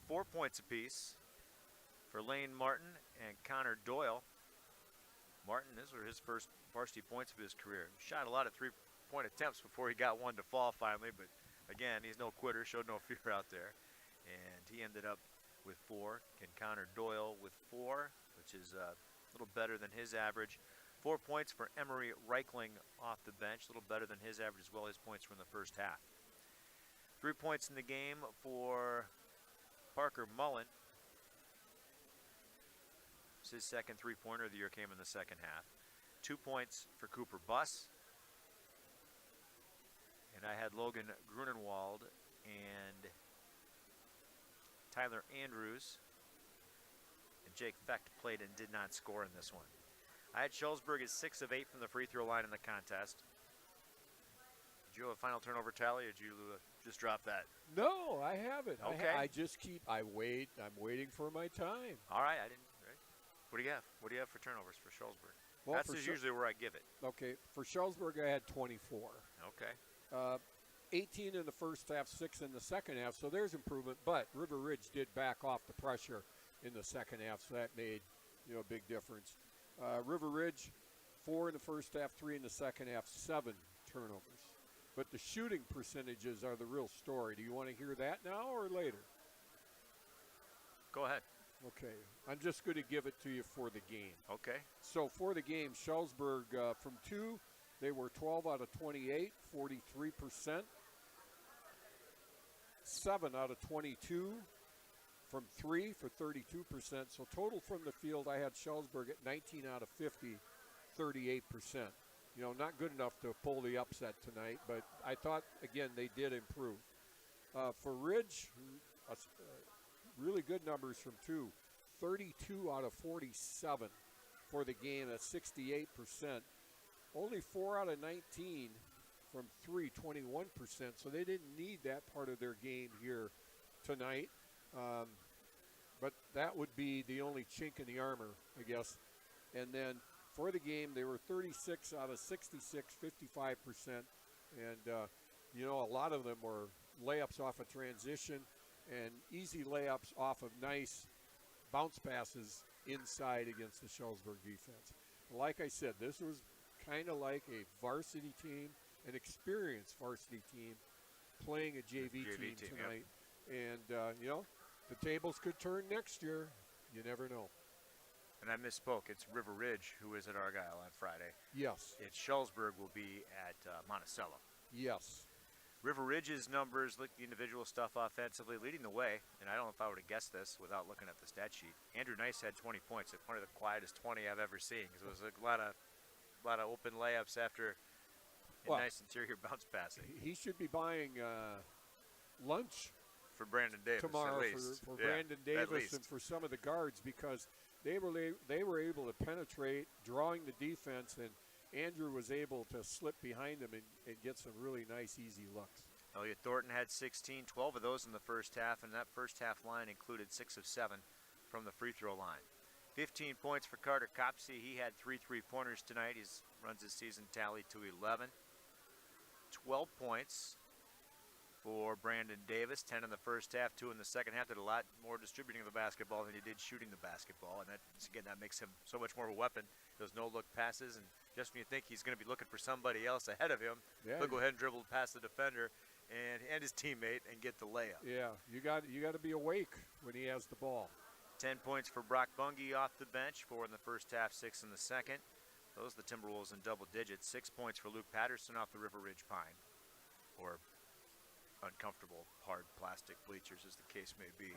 4 points apiece for Lane Martin and Connor Doyle. Martin, these were his first varsity points of his career. Shot a lot of 3-point attempts before he got one to fall finally, but again, he's no quitter, showed no fear out there. And he ended up with 4. And Connor Doyle with 4, which is a little better than his average. 4 points for Emery Reichling off the bench, a little better than his average as well. His points from the first half. 3 points in the game for Parker Mullen. His second 3-pointer of the year came in the second half. 2 points for Cooper Buss. And I had Logan Grunenwald and Tyler Andrews and Jake Fecht played and did not score in this one. I had Shullsburg as 6 of 8 from the free throw line in the contest. Did you have a final turnover tally, or did you just drop that?
No, I haven't.
Okay.
I'm waiting for my time.
All right, Right. What do you have? What do you have for turnovers for Shullsburg? Well, that's usually where I give it.
Okay, for Shullsburg, I had 24.
Okay.
18 in the first half, 6 in the second half, so there's improvement. But River Ridge did back off the pressure in the second half, so that made a big difference. River Ridge 4 in the first half, 3 in the second half, 7 turnovers. But the shooting percentages are the real story. Do you want to hear that now or later?
Go ahead.
Okay. I'm just going to give it to you for the game.
Okay.
So for the game, Shullsburg from 2, they were 12 out of 28, 43%. 7 out of 22 from 3 for 32%. So total from the field, I had Shullsburg at 19 out of 50, 38%. You know, not good enough to pull the upset tonight, but I thought, again, they did improve. For Ridge, really good numbers from 2. 32 out of 47 for the game at 68%. Only 4 out of 19 from 3, 21%. So they didn't need that part of their game here tonight. But that would be the only chink in the armor, I guess. And then for the game, they were 36 out of 66, 55%. And, you know, a lot of them were layups off a transition and easy layups off of nice bounce passes inside against the Shullsburg defense. Like I said, this was kind of like a varsity team, an experienced varsity team playing a JV team tonight. Yep. And, you know, the tables could turn next year. You never know.
And I misspoke. It's River Ridge who is at Argyle on Friday.
Yes.
It's Shullsburg will be at Monticello.
Yes.
River Ridge's numbers, look the individual stuff offensively, leading the way. And I don't know if I would have guessed this without looking at the stat sheet. Andrew Nice had 20 points. It's one of the quietest 20 I've ever seen because it was a lot of open layups after nice interior bounce passing.
He should be buying lunch
for Brandon Davis
tomorrow
at least.
for Brandon Davis and for some of the guards because they were able to penetrate, drawing the defense, and Andrew was able to slip behind them and get some really nice, easy looks.
Elliot Thornton had 16, 12 of those in the first half, and that first half line included 6 of 7 from the free throw line. 15 points for Carter Copsey. He had 3 3-pointers tonight. He runs his season tally to 11. 12 points for Brandon Davis, 10 in the first half, 2 in the second half. Did a lot more distributing of the basketball than he did shooting the basketball, and that makes him so much more of a weapon. Those no-look passes, and just when you think he's going to be looking for somebody else ahead of him, he'll go ahead and dribble past the defender and his teammate and get the layup.
Yeah, you got to be awake when he has the ball.
10 points for Brock Bungie off the bench, 4 in the first half, 6 in the second. Those are the Timberwolves in double digits. 6 points for Luke Patterson off the River Ridge Pine, or uncomfortable hard plastic bleachers as the case may be.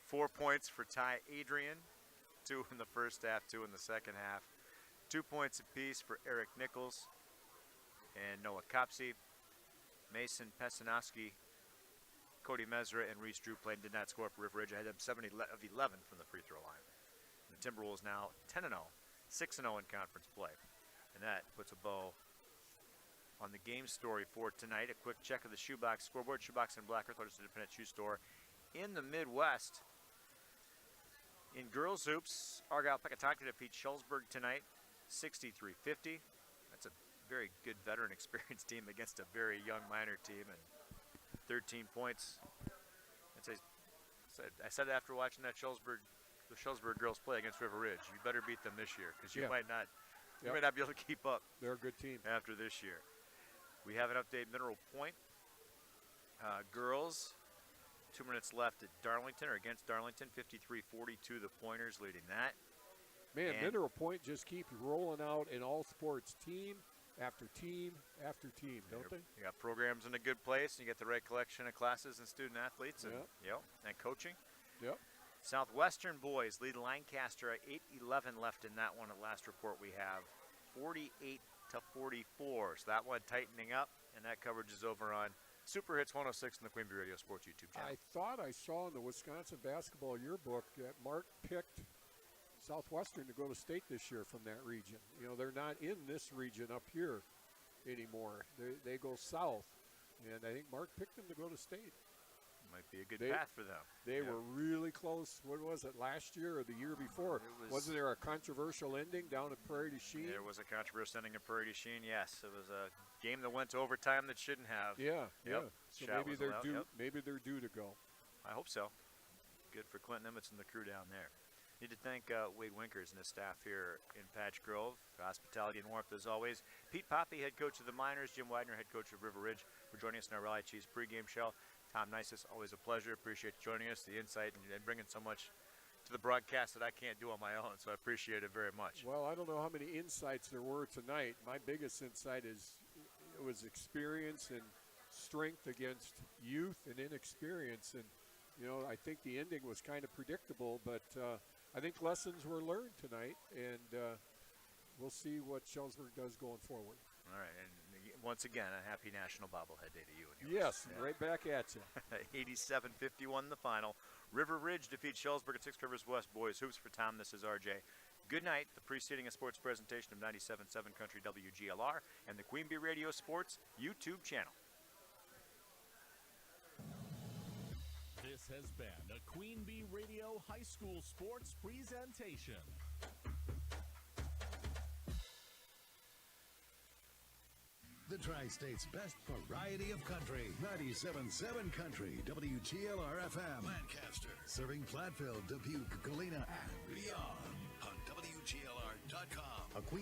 4 points for Ty Adrian, 2 in the first half, 2 in the second half. 2 points apiece for Eric Nichols and Noah Copsey. Mason Pesanowski, Cody Mesra, and Reese Drew played did not score for River Ridge. I had them 7 of 11 from the free throw line. The Timberwolves now 10-0, 6-0 in conference play. And that puts a bow on the game story for tonight. A quick check of the shoebox scoreboard. Shoebox and Black Earth is an independent shoe store in the Midwest. In girls hoops, Argyle Pecatonica defeats Shullsburg tonight, 63-50. That's a very good veteran experienced team against a very young minor team, and 13 points. I said after watching the Shullsburg girls play against River Ridge, you better beat them this year because you might not be able to keep up.
They're a good team
after this year. We have an update. Mineral Point girls. 2 minutes left at Darlington, or against Darlington, 53-42, the Pointers leading that.
Man, Mineral Point just keeps rolling out in all sports, team after team after team, don't they?
You got programs in a good place, and you get the right collection of classes and student athletes and, and coaching.
Yep.
Southwestern boys lead Lancaster at 8:11 left in that one. At last report we have 48-44. So that one tightening up, and that coverage is over on Super Hits 106 in the Queen Bee Radio Sports YouTube channel.
I thought I saw in the Wisconsin Basketball Yearbook that Mark picked Southwestern to go to state this year from that region. You know, they're not in this region up here anymore. They go south, and I think Mark picked them to go to state.
Might be a good path for them.
They were really close. What was it, last year or the year before? Wasn't there a controversial ending down at Prairie du Chien?
There was a controversial ending at Prairie du Chien, yes. It was a game that went to overtime that shouldn't have.
Yeah. So maybe they're
allowed.
due. Maybe they're due to go.
I hope so. Good for Clinton Emmets and the crew down there. Need to thank Wade Winkers and his staff here in Patch Grove. Hospitality and warmth as always. Pete Poppy, head coach of the Miners. Jim Widener, head coach of River Ridge, for joining us in our Raleigh Cheese pregame show. Tom Nisus, always a pleasure. Appreciate you joining us, the insight, and bringing so much to the broadcast that I can't do on my own, so I appreciate it very much.
Well, I don't know how many insights there were tonight. My biggest insight is it was experience and strength against youth and inexperience. And, you know, I think the ending was kind of predictable, but I think lessons were learned tonight, and we'll see what Shullsburg does going forward.
All right, and once again, a happy National Bobblehead Day to you and yours.
Yes, right back at you.
87-51 the final. River Ridge defeats Shullsburg at Six Rivers West. Boys Hoops for Tom. This is RJ. Good night. The preceding a sports presentation of 97.7 Country WGLR and the Queen Bee Radio Sports YouTube channel.
This has been a Queen Bee Radio High School Sports presentation.
The Tri-State's best variety of country. 97.7 Country, WGLR-FM. Lancaster. Serving Platteville, Dubuque, Galena, and beyond. On WGLR.com. A Queen